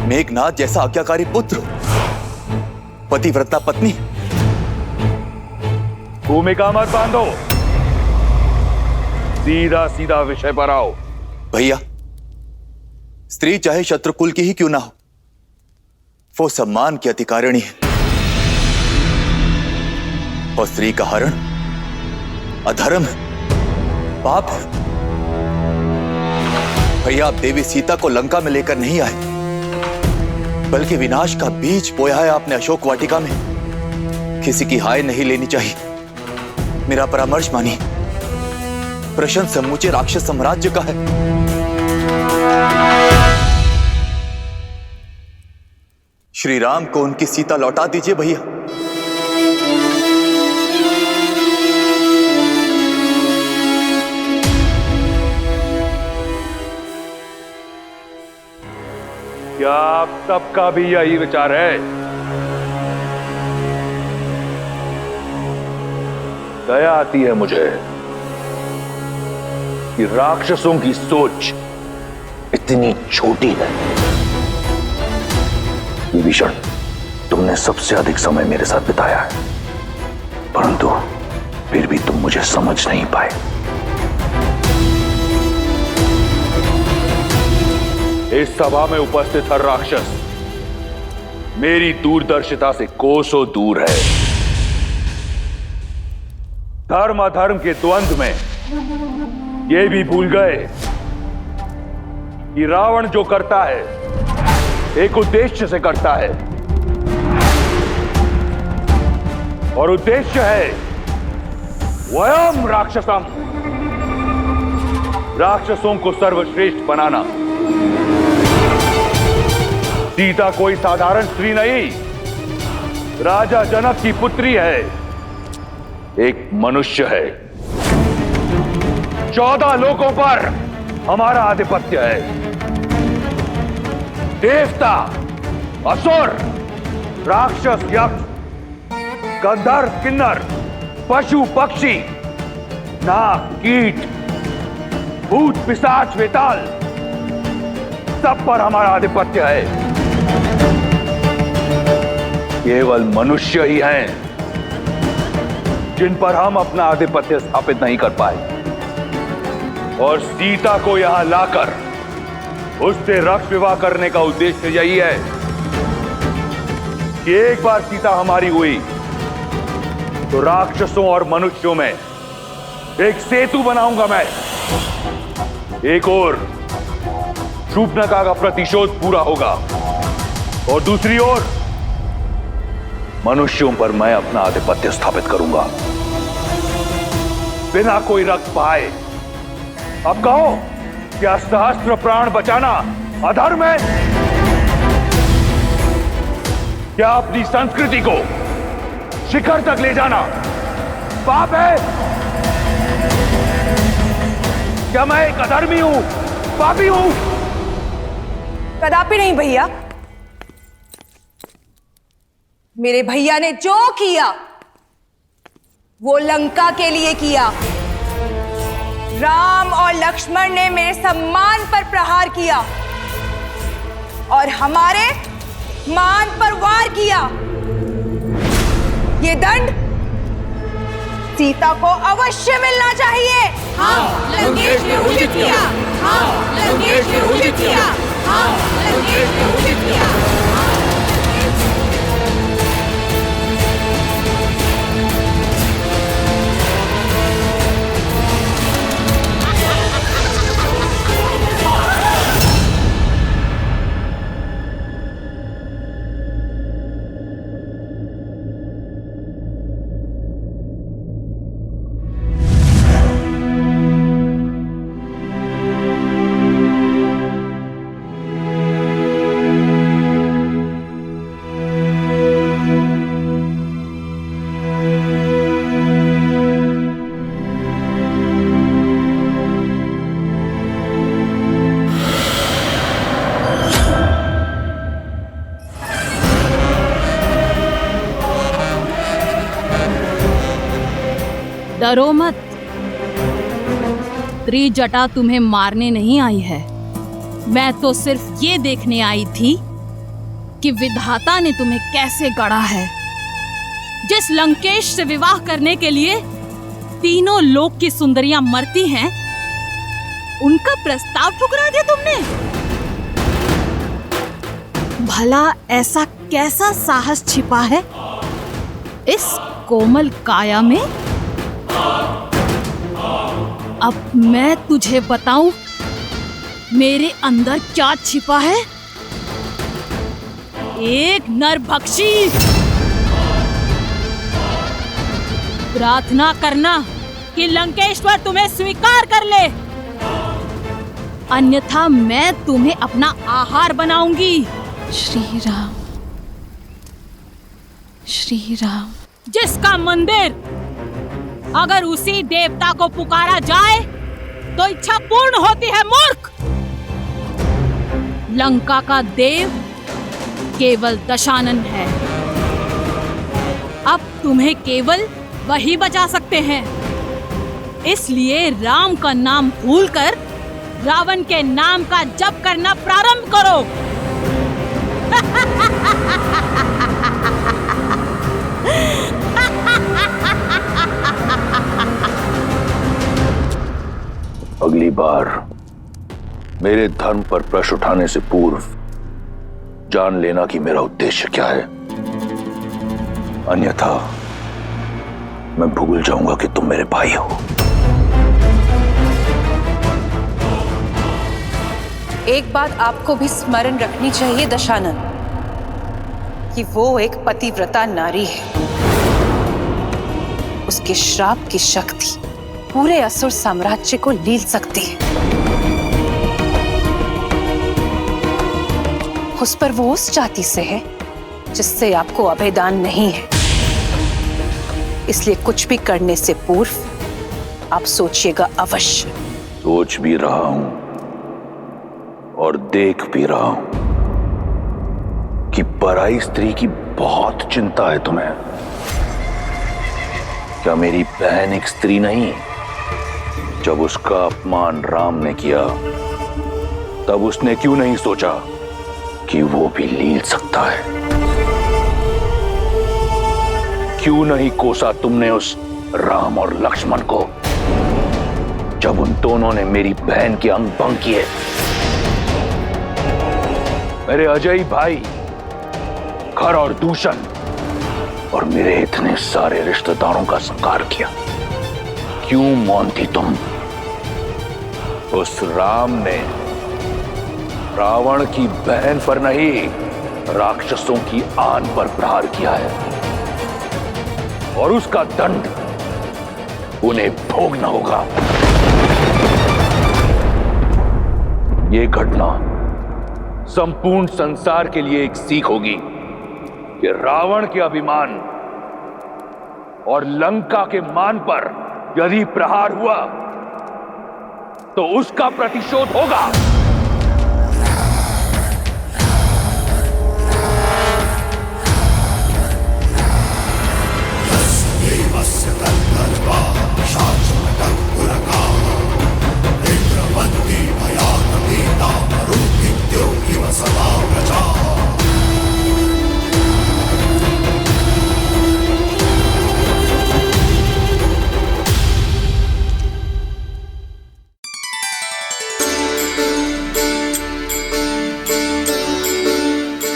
मेघनाथ जैसा आज्ञाकारी पुत्र, पतिव्रता पत्नी। भूमिका मत बांधो, सीधा सीधा विषय पर आओ। भैया स्त्री चाहे शत्रुकुल की ही क्यों ना हो, वो सम्मान की अधिकारिणी है और स्त्री का हरण अधर्म है, पाप है। भैया आप देवी सीता को लंका में लेकर नहीं आए, बल्कि विनाश का बीज बोया है आपने अशोक वाटिका में। किसी की हाय नहीं लेनी चाहिए, मेरा परामर्श मानिए। प्रश्न समूचे राक्षस साम्राज्य का है। श्री राम को उनकी सीता लौटा दीजिए भैया। क्या आप सबका भी यही विचार है? दया आती है मुझे कि राक्षसों की सोच इतनी छोटी है। विभीषण, तुमने सबसे अधिक समय मेरे साथ बिताया है, परंतु फिर भी तुम मुझे समझ नहीं पाए। इस सभा में उपस्थित हर राक्षस मेरी दूरदर्शिता से कोसों दूर है। धर्म अधर्म के द्वंद्व में ये भी भूल गए कि रावण जो करता है एक उद्देश्य से करता है, और उद्देश्य है वयम राक्षसम, राक्षसों को सर्वश्रेष्ठ बनाना। सीता कोई साधारण स्त्री नहीं, राजा जनक की पुत्री है, एक मनुष्य है 14 लोकों पर हमारा आधिपत्य है। देवता, असुर, राक्षस, यक्ष, गंधर्व, किन्नर, पशु, पक्षी, नाग, कीट, भूत, पिशाच, वेताल, सब पर हमारा आधिपत्य है। केवल मनुष्य ही हैं जिन पर हम अपना आधिपत्य स्थापित नहीं कर पाए। और सीता को यहां लाकर उससे रक्त विवाह करने का उद्देश्य यही है कि एक बार सीता हमारी हुई तो राक्षसों और मनुष्यों में एक सेतु बनाऊंगा मैं। एक ओर शूर्पणखा का प्रतिशोध पूरा होगा और दूसरी ओर मनुष्यों पर मैं अपना आधिपत्य स्थापित करूंगा बिना कोई रक्त पाए। अब कहो, क्या सहस्त्र प्राण बचाना अधर्म है? क्या अपनी संस्कृति को शिखर तक ले जाना पाप है? क्या मैं एक अधर्मी हूं, पापी हूं? कदापि नहीं भैया। मेरे भैया ने जो किया वो लंका के लिए किया। राम और लक्ष्मण ने मेरे सम्मान पर प्रहार किया और हमारे मान पर वार किया। ये दंड सीता को अवश्य मिलना चाहिए। हाँ, लंकेश ने उचित किया। हाँ, लंकेश ने उचित किया। हाँ, लंकेश ने उचित किया। डरो मत, त्रिजटा तुम्हें मारने नहीं आई है। मैं तो सिर्फ ये देखने आई थी कि विधाता ने तुम्हें कैसे गढ़ा है। जिस लंकेश से विवाह करने के लिए तीनों लोक की सुंदरियां मरती हैं, उनका प्रस्ताव ठुकरा दिया तुमने। भला ऐसा कैसा साहस छिपा है इस कोमल काया में? अब मैं तुझे बताऊं मेरे अंदर क्या छिपा है। एक नरभक्षी। प्रार्थना करना कि लंकेश्वर तुम्हें स्वीकार कर ले, अन्यथा मैं तुम्हें अपना आहार बनाऊंगी। श्री राम, श्री राम। जिसका मंदिर अगर उसी देवता को पुकारा जाए तो इच्छा पूर्ण होती है मूर्ख। लंका का देव केवल दशानन है। अब तुम्हें केवल वही बचा सकते हैं। इसलिए राम का नाम भूलकर रावण के नाम का जप करना प्रारंभ करो। अगली बार मेरे धर्म पर प्रश्न उठाने से पूर्व जान लेना कि मेरा उद्देश्य क्या है, अन्यथा मैं भूल जाऊंगा कि तुम मेरे भाई हो। एक बात आपको भी स्मरण रखनी चाहिए दशानन, कि वो एक पतिव्रता नारी है। उसके श्राप की शक्ति पूरे असुर साम्राज्य को लील सकती है। उस पर वो उस जाति से है जिससे आपको अभेदान नहीं है। इसलिए कुछ भी करने से पूर्व आप सोचिएगा अवश्य। सोच भी रहा हूं और देख भी रहा हूं कि पराई स्त्री की बहुत चिंता है तुम्हें। क्या मेरी बहन एक स्त्री नहीं? जब उसका अपमान राम ने किया तब उसने क्यों नहीं सोचा कि वो भी लील सकता है? क्यों नहीं कोसा तुमने उस राम और लक्ष्मण को जब उन दोनों ने मेरी बहन के अंग भंग किए? मेरे अजय भाई खर और दूषण और मेरे इतने सारे रिश्तेदारों का संहार किया। क्यों मौन थी तुम? उस राम ने रावण की बहन पर नहीं, राक्षसों की आन पर प्रहार किया है और उसका दंड उन्हें भोगना होगा। ये घटना संपूर्ण संसार के लिए एक सीख होगी कि रावण के अभिमान और लंका के मान पर यदि प्रहार हुआ तो उसका प्रतिशोध होगा।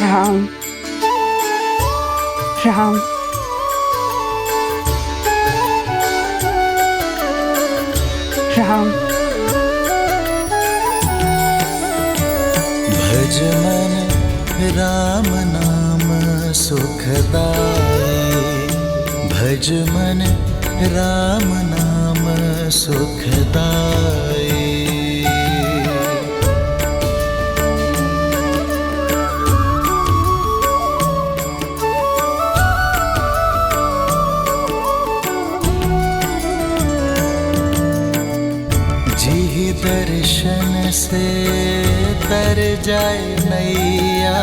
राम राम राम। भज मन राम नाम सुखदाई, भज मन राम नाम सुखदाई। दर्शन से तर जाए नैया,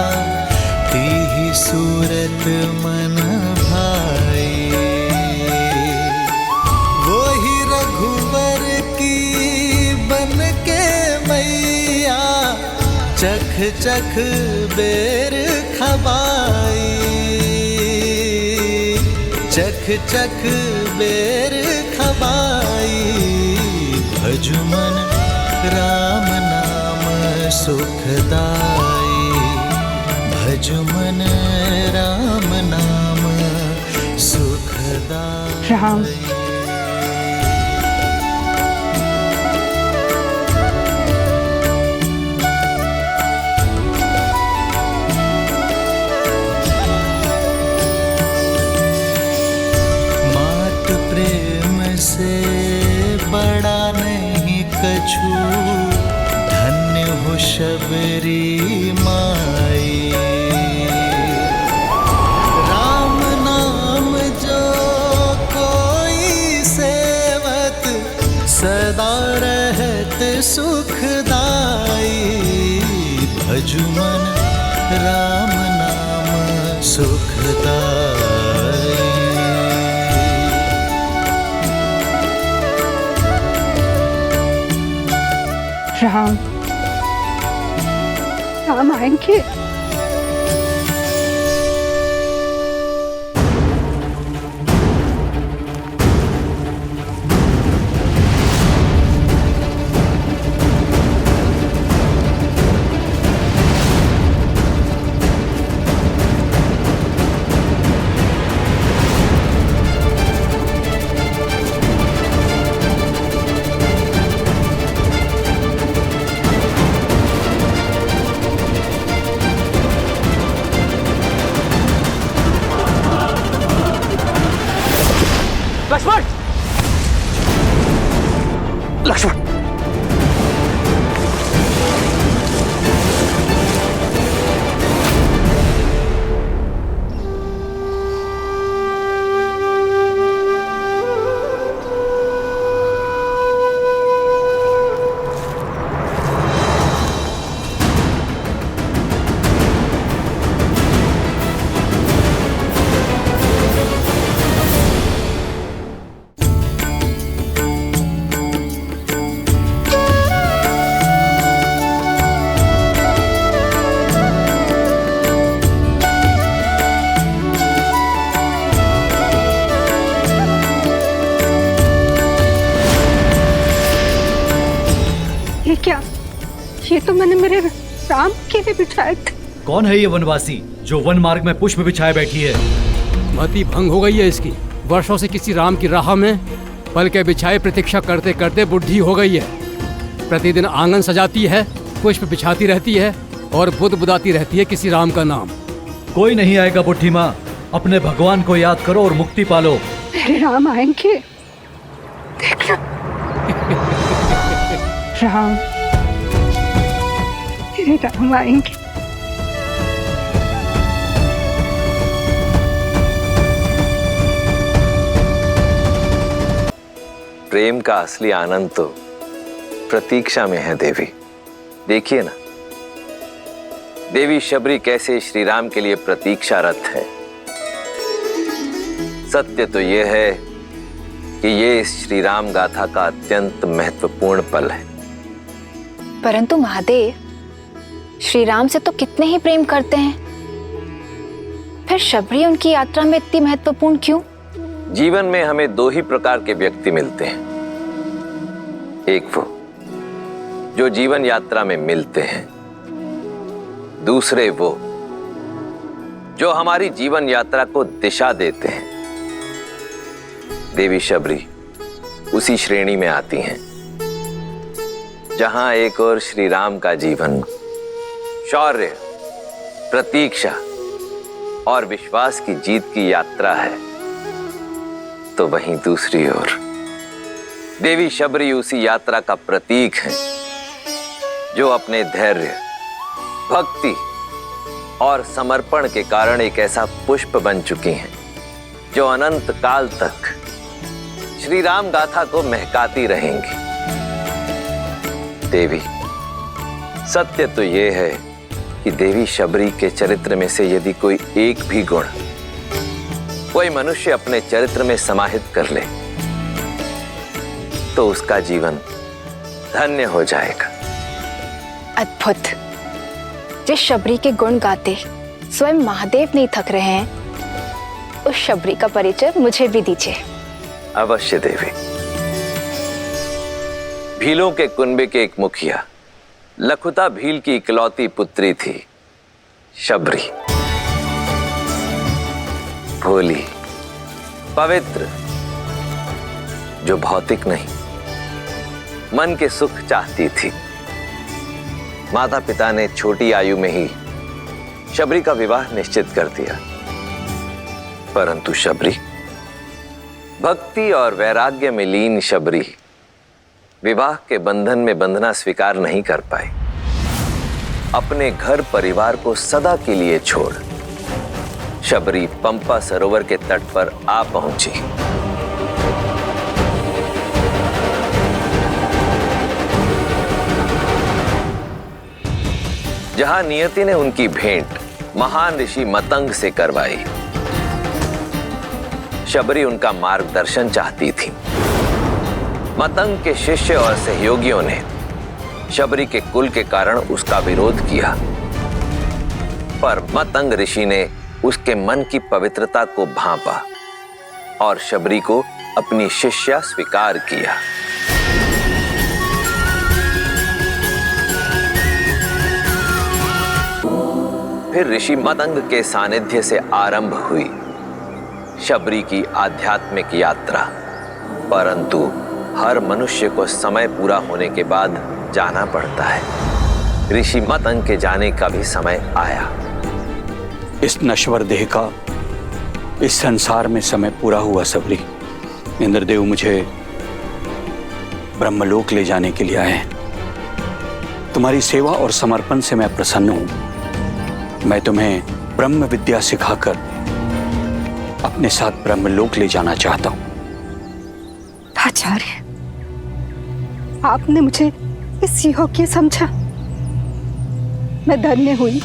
तीही सूरत मन भाई। वो ही रघुवर की बन के मैया, चख चख बेर खबाई, चख चख बेर खबाई। भजुमन राम नाम सुखदाई, भजुमन राम नाम सुखदाई। राम मात प्रेम से बड़ा नहीं कछु, धन्य हो शबरी माई। राम नाम जो कोई सेवत, सदा रहत सुखदाई। भजुमन राम नाम सुखदाई। राम राम आएंगे। लक्ष्मण! लक्ष्मण! क्या? ये तो मैंने मेरे राम के लिए बिछाए थे। कौन है ये वनवासी जो वन मार्ग में पुष्प बिछाए बैठी है? मति भंग हो गई है इसकी। वर्षों से किसी राम की राह में पल के बिछाए प्रतीक्षा करते करते बुढ़ी हो गई है। प्रतिदिन आंगन सजाती है, पुष्प बिछाती रहती है और बुद्ध बुदाती रहती है किसी राम का नाम। कोई नहीं आएगा बुढ़ी माँ, अपने भगवान को याद करो और मुक्ति पालो। मेरे राम आएंगे, देखना। राम, मेरे राम आएंगे। प्रेम का असली आनंद तो प्रतीक्षा में है देवी। देखिए ना, देवी शबरी कैसे श्री राम के लिए प्रतीक्षारत है। सत्य तो यह है कि ये इस श्री राम गाथा का अत्यंत महत्वपूर्ण पल है। परंतु महादेव, श्री राम से तो कितने ही प्रेम करते हैं, फिर शबरी उनकी यात्रा में इतनी महत्वपूर्ण क्यों? जीवन में हमें दो ही प्रकार के व्यक्ति मिलते हैं। एक वो जो जीवन यात्रा में मिलते हैं, दूसरे वो जो हमारी जीवन यात्रा को दिशा देते हैं। देवी शबरी उसी श्रेणी में आती हैं जहां एक और श्री राम का जीवन शौर्य, प्रतीक्षा और विश्वास की जीत की यात्रा है, तो वहीं दूसरी ओर देवी शबरी उसी यात्रा का प्रतीक है जो अपने धैर्य, भक्ति और समर्पण के कारण एक ऐसा पुष्प बन चुकी हैं जो अनंत काल तक श्री राम गाथा को महकाती रहेंगी। देवी, सत्य तो यह है कि देवी शबरी के चरित्र में से यदि कोई एक भी गुण कोई मनुष्य अपने चरित्र में समाहित कर ले तो उसका जीवन धन्य हो जाएगा। अद्भुत। जिस शबरी के गुण गाते स्वयं महादेव नहीं थक रहे हैं, उस शबरी का परिचय मुझे भी दीजिए। अवश्य देवी। भीलों के कुनबे के एक मुखिया लखुता भील की इकलौती पुत्री थी शबरी। भोली, पवित्र, जो भौतिक नहीं मन के सुख चाहती थी। माता पिता ने छोटी आयु में ही शबरी का विवाह निश्चित कर दिया, परंतु शबरी, भक्ति और वैराग्य में लीन शबरी विवाह के बंधन में बंधना स्वीकार नहीं कर पाई। अपने घर परिवार को सदा के लिए छोड़ शबरी पंपा सरोवर के तट पर आ पहुंची। जहां नियति ने उनकी भेंट महान ऋषि मतंग से करवाई। शबरी उनका मार्गदर्शन चाहती थी। मतंग के शिष्य और सहयोगियों ने शबरी के कुल के कारण उसका विरोध किया, पर मतंग ऋषि ने उसके मन की पवित्रता को भांपा और शबरी को अपनी शिष्या स्वीकार किया। फिर ऋषि मतंग के सानिध्य से आरंभ हुई शबरी की आध्यात्मिक यात्रा। परंतु हर मनुष्य को समय पूरा होने के बाद जाना पड़ता है। ऋषि मतंग के जाने का भी समय आया। इस नश्वर देह का इस संसार में समय पूरा हुआ शबरी। इंद्रदेव मुझे ब्रह्मलोक ले जाने के लिए आए हैं। तुम्हारी सेवा और समर्पण से मैं प्रसन्न हूं। मैं तुम्हें ब्रह्म विद्या सिखाकर अपने साथ ब्रह्मलोक ले जाना चाहता हूं। आचार्य, आपने मुझे इस योग्य समझा। मैं धन्य हुई,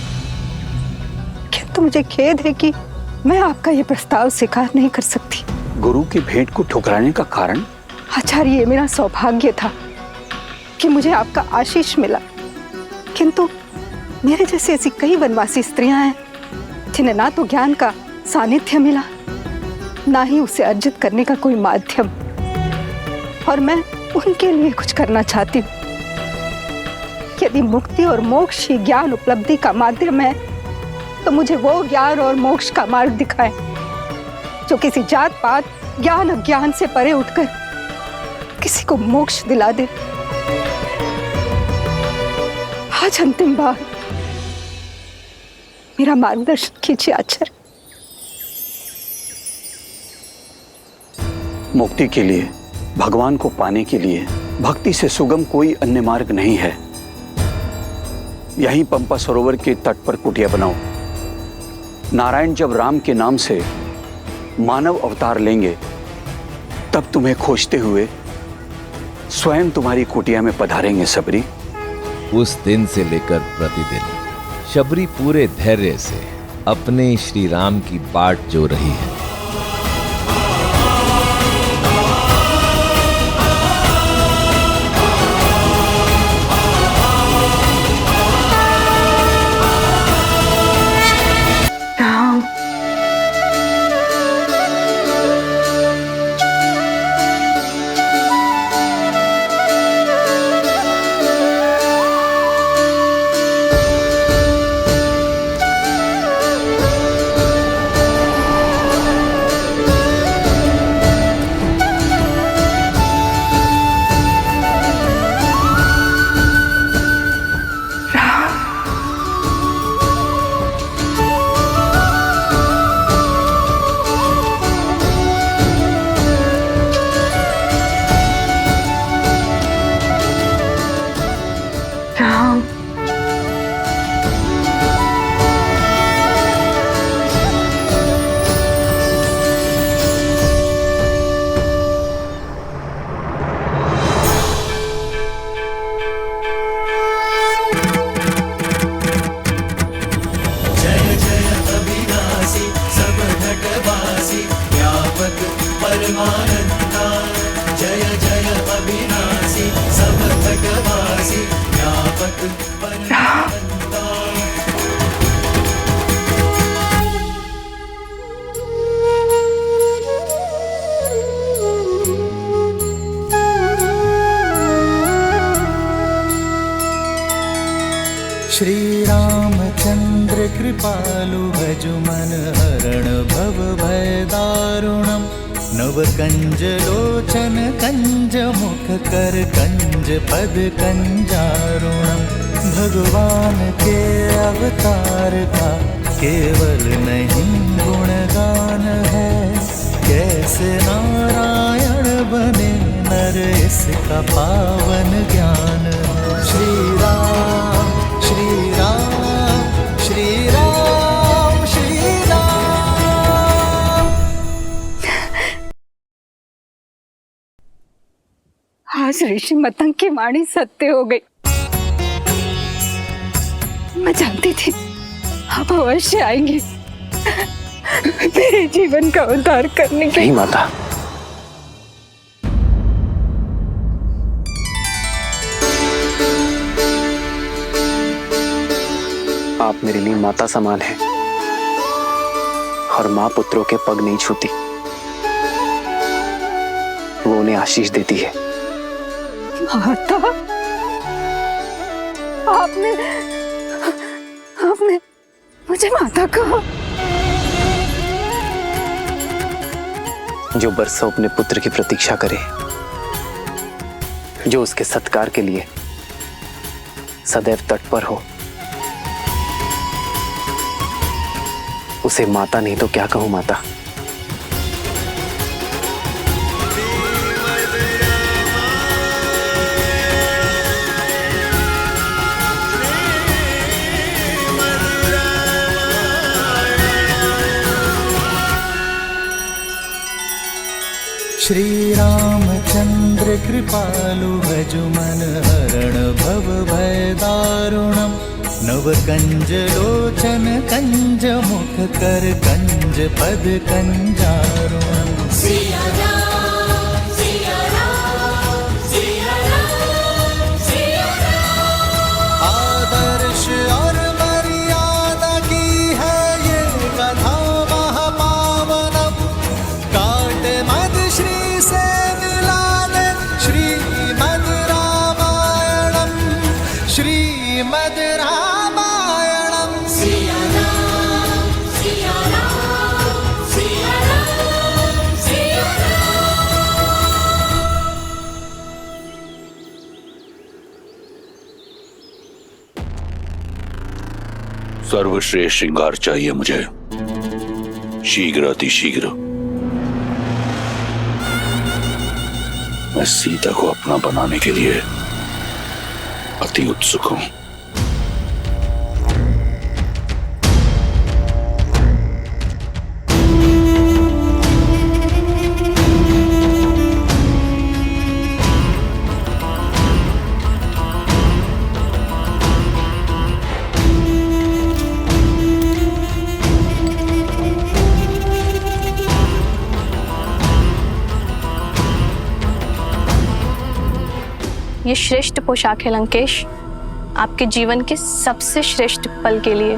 किंतु मुझे खेद है कि मैं आपका ये प्रस्ताव स्वीकार नहीं कर सकती। गुरु की भेंट को ठुकराने का कारण? आचार्य, ये मेरा सौभाग्य था कि मुझे आपका आशीष मिला, किंतु मेरे जैसी ऐसी कई वनवासी स्त्रियां हैं जिन्हें ना तो ज्ञान का सानिध्य मिला, ना ही उसे अर्जित करने का कोई माध्यम, और मैं उनके लिए कुछ करना चाहती हूँ। यदि मुक्ति और मोक्ष ही ज्ञान उपलब्धि का माध्यम है, तो मुझे वो ज्ञान और मोक्ष का मार्ग दिखाए जो किसी जात पात, ज्ञान अज्ञान से परे उठकर किसी को मोक्ष दिला दे। आज अंतिम बार मेरा मार्गदर्शन कीजिए आचार्य। मुक्ति के लिए, भगवान को पाने के लिए भक्ति से सुगम कोई अन्य मार्ग नहीं है। यहीं पंपा सरोवर के तट पर कुटिया बनाओ। नारायण जब राम के नाम से मानव अवतार लेंगे, तब तुम्हें खोजते हुए स्वयं तुम्हारी कुटिया में पधारेंगे सबरी। उस दिन से लेकर प्रतिदिन शबरी पूरे धैर्य से अपने श्री राम की बाट जो रही है। श्री रामचंद्र कृपालु भजु मन हरण भव भय दारुणम। नव कंज लोचन कंज मुख कर कंज पद कंजारुणम। भगवान के अवतार का केवल नहीं गुणगान है, कैसे नारायण बने नर इसका पावन ज्ञान है। श्री राम श्री राम श्री राम श्री राम। आज ऋषि मतंग की वाणी सत्य हो गई। मैं जानती थी आप अवश्य आएंगे मेरे जीवन का उद्धार करने के लिए। नहीं माता, आप मेरे लिए माता समान हैं और माँ पुत्रों के पग नहीं छूती, वो उन्हें आशीष देती है। माता, आपने मुझे माता कहा। जो बरसों अपने पुत्र की प्रतीक्षा करे, जो उसके सत्कार के लिए सदैव तट पर हो, उसे माता नहीं तो क्या कहूं माता। श्री रामचंद्र कृपालु भजु मन हरण भव भय दारुणम। नव कंज लोचन कंज मुख कर कंज पद कंजारुणम। सिया राम सिया राम सिया राम सिया राम। आदर्श और मर्यादा की है ये कथा महापावनम। काट मद श्री से मिला दे श्रीमद् रामायणम। श्री सर्वश्रेष्ठ श्रृंगार चाहिए मुझे, शीघ्र अतिशीघ्र। मैं सीता को अपना बनाने के लिए अति उत्सुक हूं। ये श्रेष्ठ पोशाक है लंकेश, आपके जीवन के सबसे श्रेष्ठ पल के लिए।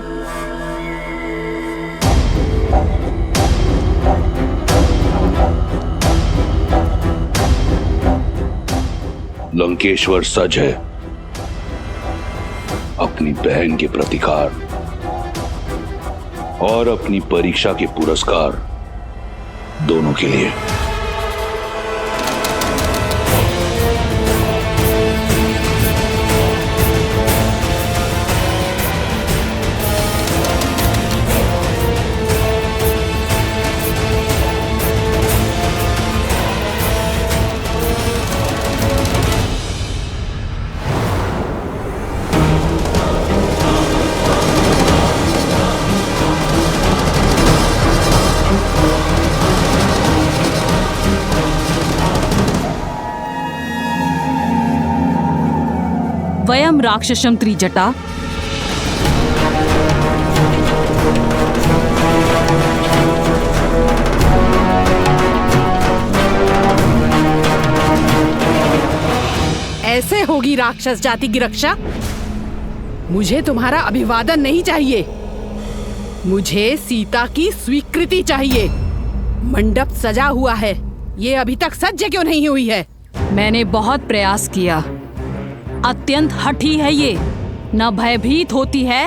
लंकेश्वर सज है अपनी बहन के प्रतिकार और अपनी परीक्षा के पुरस्कार दोनों के लिए। वयम राक्षसम त्रिजटा ऐसे होगी राक्षस जाति की रक्षा? मुझे तुम्हारा अभिवादन नहीं चाहिए, मुझे सीता की स्वीकृति चाहिए। मंडप सजा हुआ है, ये अभी तक सज्ज क्यों नहीं हुई है? मैंने बहुत प्रयास किया। अत्यंत हठी है ये, न भयभीत होती है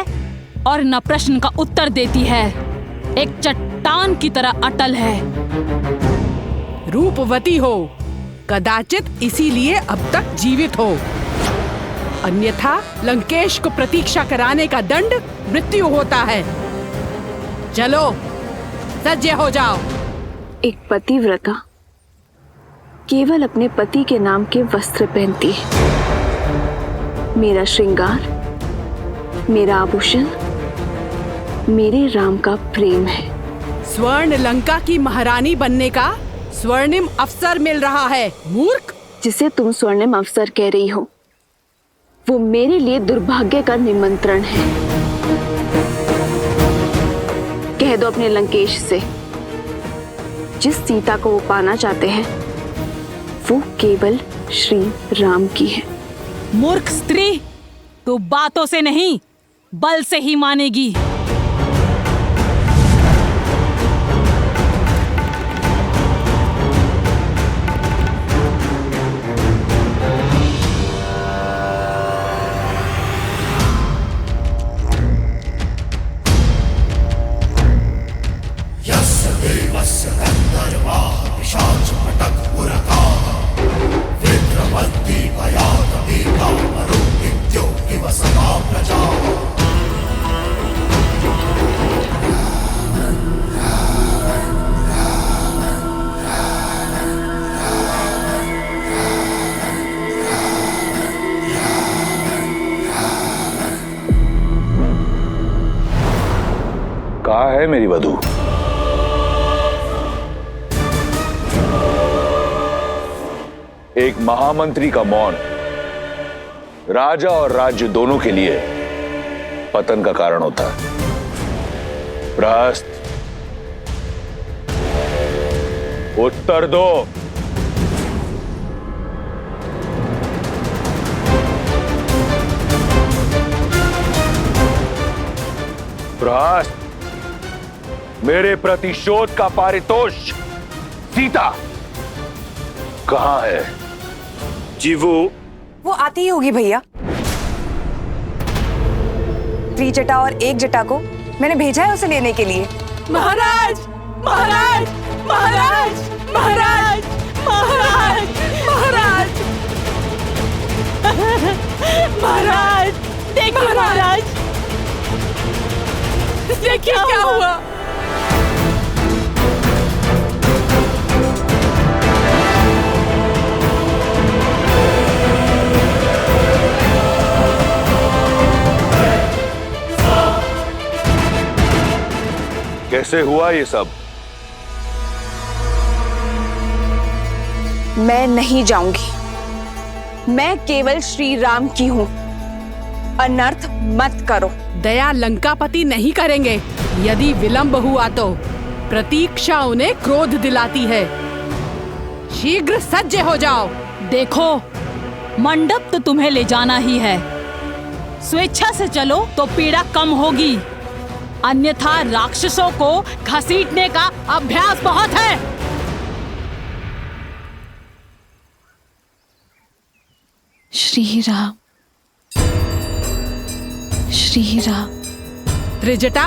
और न प्रश्न का उत्तर देती है, एक चट्टान की तरह अटल है। रूपवती हो, कदाचित इसीलिए अब तक जीवित हो, अन्यथा लंकेश को प्रतीक्षा कराने का दंड मृत्यु होता है। चलो सज्ज हो जाओ। एक पतिव्रता केवल अपने पति के नाम के वस्त्र पहनती है। मेरा श्रृंगार, मेरा आभूषण, मेरे राम का प्रेम है। स्वर्ण लंका की महारानी बनने का स्वर्णिम अवसर मिल रहा है, मूर्ख। जिसे तुम स्वर्णिम अवसर कह रही हो, वो मेरे लिए दुर्भाग्य का निमंत्रण है। कह दो अपने लंकेश से, जिस सीता को वो पाना चाहते हैं वो केवल श्री राम की है। मूर्ख स्त्री, तू बातों से नहीं बल से ही मानेगी। कहाँ है मेरी वधू? एक महामंत्री का मौन राजा और राज्य दोनों के लिए पतन का कारण होता है। प्रहस्त, उत्तर दो। प्रहस्त, मेरे प्रतिशोध का पारितोष सीता कहां है? जी वो आती ही होगी भैया। त्रिजटा और एक जटा को मैंने भेजा है उसे लेने के लिए। महाराज, महाराज, महाराज, महाराज, महाराज, महाराज, महाराज, देखिए महाराज। देखिए क्या हुआ। कैसे हुआ ये सब? मैं नहीं जाऊंगी। मैं केवल श्री राम की हूं। अनर्थ मत करो। दया लंकापति नहीं करेंगे। यदि विलंब हुआ तो प्रतीक्षा उन्हें क्रोध दिलाती है। शीघ्र सज्ज हो जाओ। देखो, मंडप तो तुम्हें ले जाना ही है। स्वेच्छा से चलो तो पीड़ा कम होगी, अन्यथा राक्षसों को घसीटने का अभ्यास बहुत है। श्री राम, श्री राम। त्रिजटा,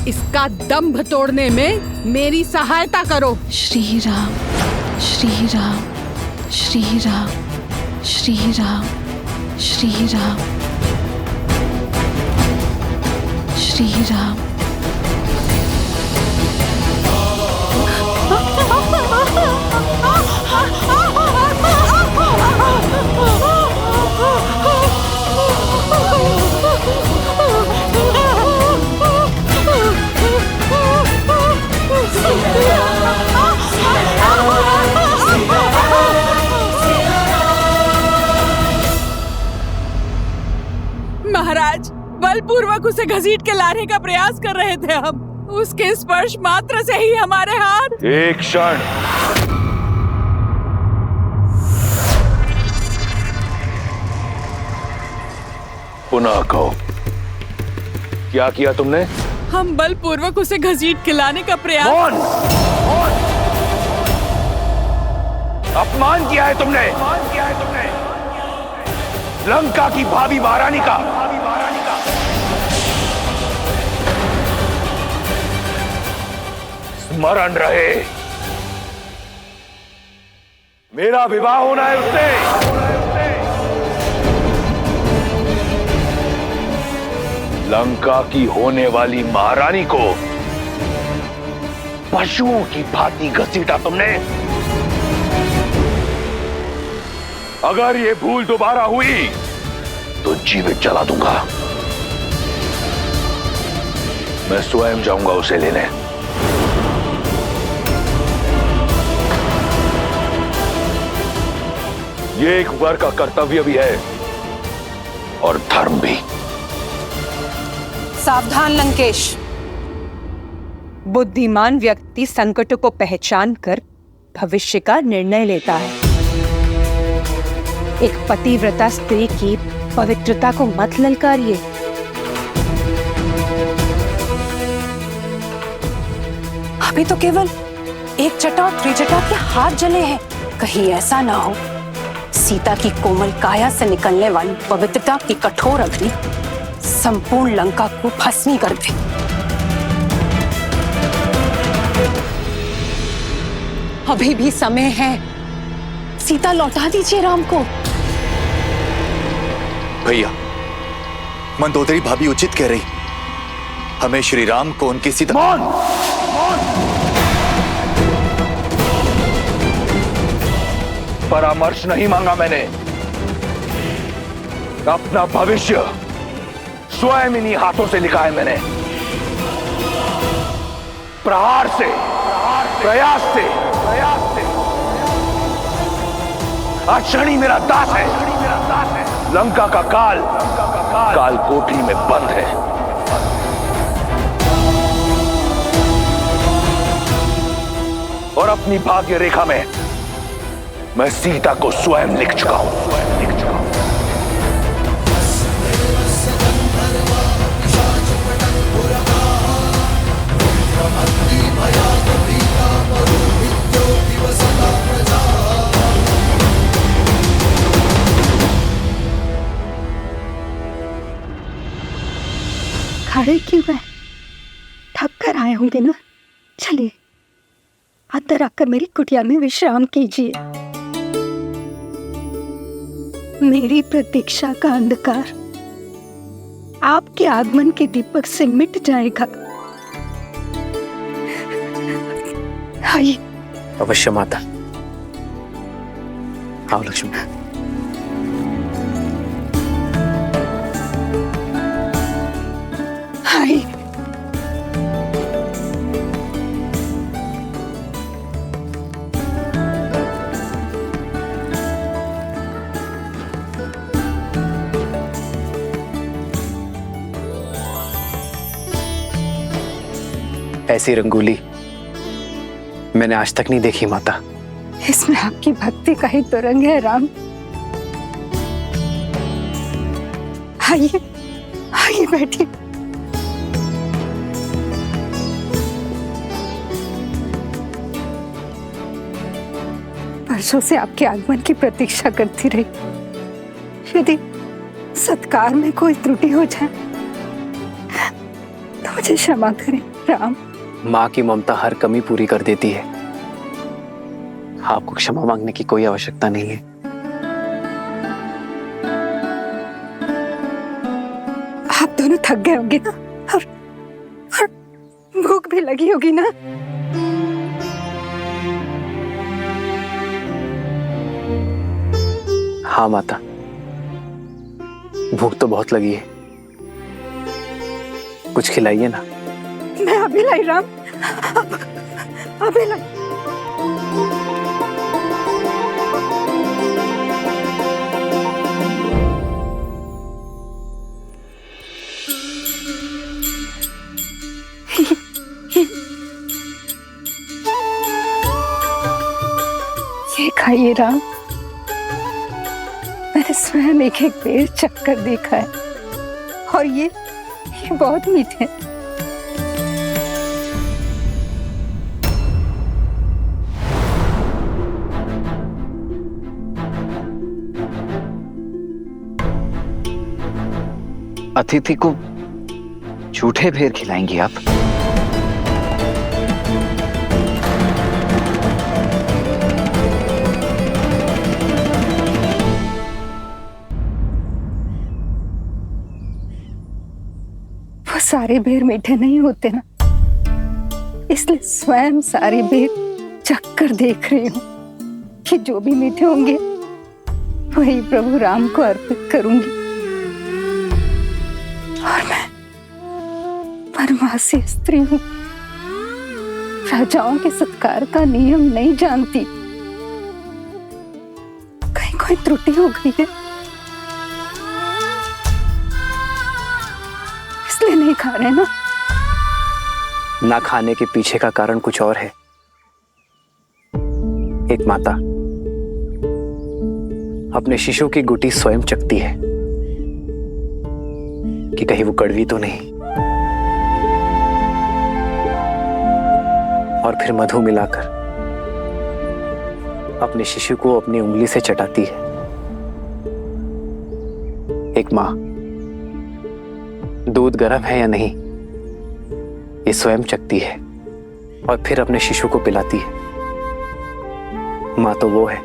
इसका दंभ तोड़ने में मेरी सहायता करो। श्री राम, श्री राम, श्री राम, श्री राम, श्री राम, श्री राम। महाराज, बलपूर्वक उसे घसीट के लाने का प्रयास कर रहे थे हम। उसके स्पर्श मात्र से ही हमारे हाथ। एक क्षण। पुनः कहो, क्या किया तुमने? हम बलपूर्वक उसे घसीट के लाने का प्रयास। मौन! मौन! अपमान किया है तुमने। अपमान किया है तुमने लंका की भावी महारानी का। स्मरण रहे, मेरा विवाह होना है उससे। लंका की होने वाली महारानी को पशुओं की भांति घसीटा तुमने। अगर ये भूल दोबारा हुई तो जीवित जला दूंगा। मैं स्वयं जाऊंगा उसे लेने। ये एक वर का कर्तव्य भी है और धर्म भी। सावधान लंकेश। बुद्धिमान व्यक्ति संकट को पहचान कर भविष्य का निर्णय लेता है। एक पतिव्रता स्त्री की पवित्रता को मत ललकारिए। अभी तो केवल एक जटा और त्रिजटा के हाथ जले हैं। कहीं ऐसा ना हो सीता की कोमल काया से निकलने वाली पवित्रता की कठोर अग्नि संपूर्ण लंका को भस्मी कर दे। अभी भी समय है। सीता लौटा दीजिए राम को। भैया, मंदोदरी भाभी उचित कह रही। हमें श्री राम को उनकी सीता। मौन! मौन! परामर्श नहीं मांगा मैंने। अपना भविष्य स्वयं इन्हीं हाथों से लिखा है मैंने। प्रहार से, प्रयास से, आज शनि मेरा दास है। लंका का काल कोठरी में बंद है। और अपनी भाग्य रेखा में मैं सीता को स्वयं लिख चुका हूं। खड़े क्यों है? थक कर आए होंगे ना। चलिए अंदर आकर मेरी कुटिया में विश्राम कीजिए। मेरी प्रतीक्षा का अंधकार आपके आगमन के दीपक से मिट जाएगा। आइए। अवश्य माता। आओ लक्ष्मण। आइए। ऐसी रंगोली मैंने आज तक नहीं देखी माता। इसमें आपकी भक्ति का ही तो रंग है राम। आइए आइए बैठिए। वर्षों से आपके आगमन की प्रतीक्षा करती रही। यदि सत्कार में कोई त्रुटि हो जाए तो मुझे क्षमा करें राम। माँ की ममता हर कमी पूरी कर देती है। आपको क्षमा मांगने की कोई आवश्यकता नहीं है। आप दोनों थक गए होंगे ना, और भूख भी लगी होगी ना। हाँ माता, भूख तो बहुत लगी है। कुछ खिलाइए ना। मैं अभी लाई राम, अभी लाई। ये खाइए राम। मैंने स्वयं एक एक पेड़ चक्कर देखा है, और ये बहुत मीठे हैं। अतिथि को झूठे भेर खिलाएंगी आप? वो सारे बेर मीठे नहीं होते ना, इसलिए स्वयं सारे बेर चक्कर देख रही हूँ कि जो भी मीठे होंगे वही प्रभु राम को अर्पित करूंगी। और मैं वनवासी स्त्री हूँ, राजाओं के सत्कार का नियम नहीं जानती। कहीं कोई त्रुटि हो गई है, इसलिए नहीं खा रहे ना। ना खाने के पीछे का कारण कुछ और है। एक माता अपने शिशु की गुटी स्वयं चखती है कि कहीं वो कड़वी तो नहीं, और फिर मधु मिलाकर अपने शिशु को अपनी उंगली से चटाती है। एक माँ दूध गर्म है या नहीं ये स्वयं चखती है और फिर अपने शिशु को पिलाती है। माँ तो वो है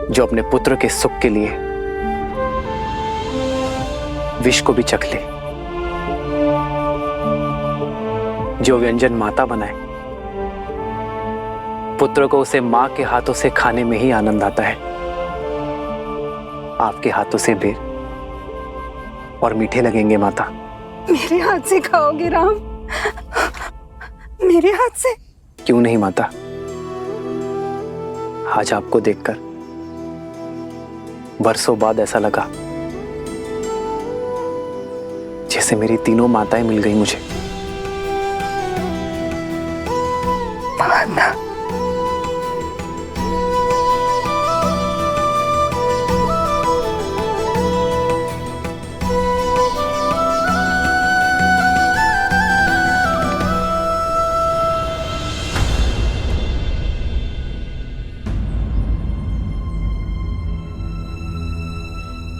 जो अपने पुत्र के सुख के लिए विष को भी चख ले। जो व्यंजन माता बनाए, पुत्र को उसे मां के हाथों से खाने में ही आनंद आता है। आपके हाथों से बेर और मीठे लगेंगे माता। मेरे हाथ से खाओगे राम? मेरे हाथ से? क्यों नहीं माता, आज आपको देखकर वर्षों बाद ऐसा लगा जैसे मेरी तीनों माताएं मिल गई मुझे। माता,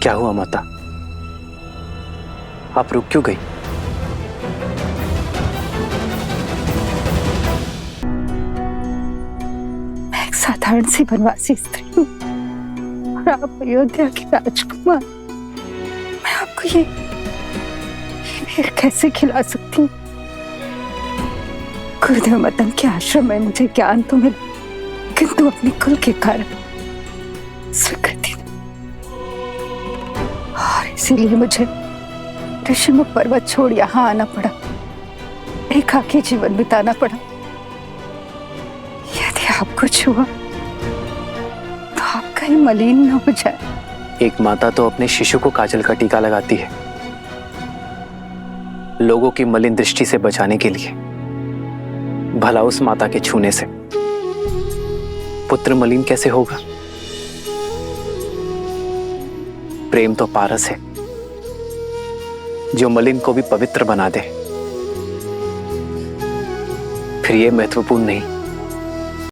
क्या हुआ माता, आप रुक क्यों गई? मैं एक साधारण सी वनवासी स्त्री हूँ और आप अयोध्या के राजकुमार। मैं आपको ये बेर कैसे खिला सकती हूँ? गुरुदेव मदन के आश्रम में मुझे ज्ञान तो मिला, किंतु अपने कुल के कारण स्वीकृति और इसीलिए मुझे ऋषिमुख पर्वत छोड़ यहाँ आना पड़ा, एकाकी जीवन बिताना पड़ा। यदि आपको छुआ तो आप कहीं मलिन न हो जाए। एक माता तो अपने शिशु को काजल का टीका लगाती है, लोगों की मलिन दृष्टि से बचाने के लिए। भला उस माता के छूने से पुत्र मलिन कैसे होगा? प्रेम तो पारस है जो मलिन को भी पवित्र बना दे। फिर ये महत्वपूर्ण नहीं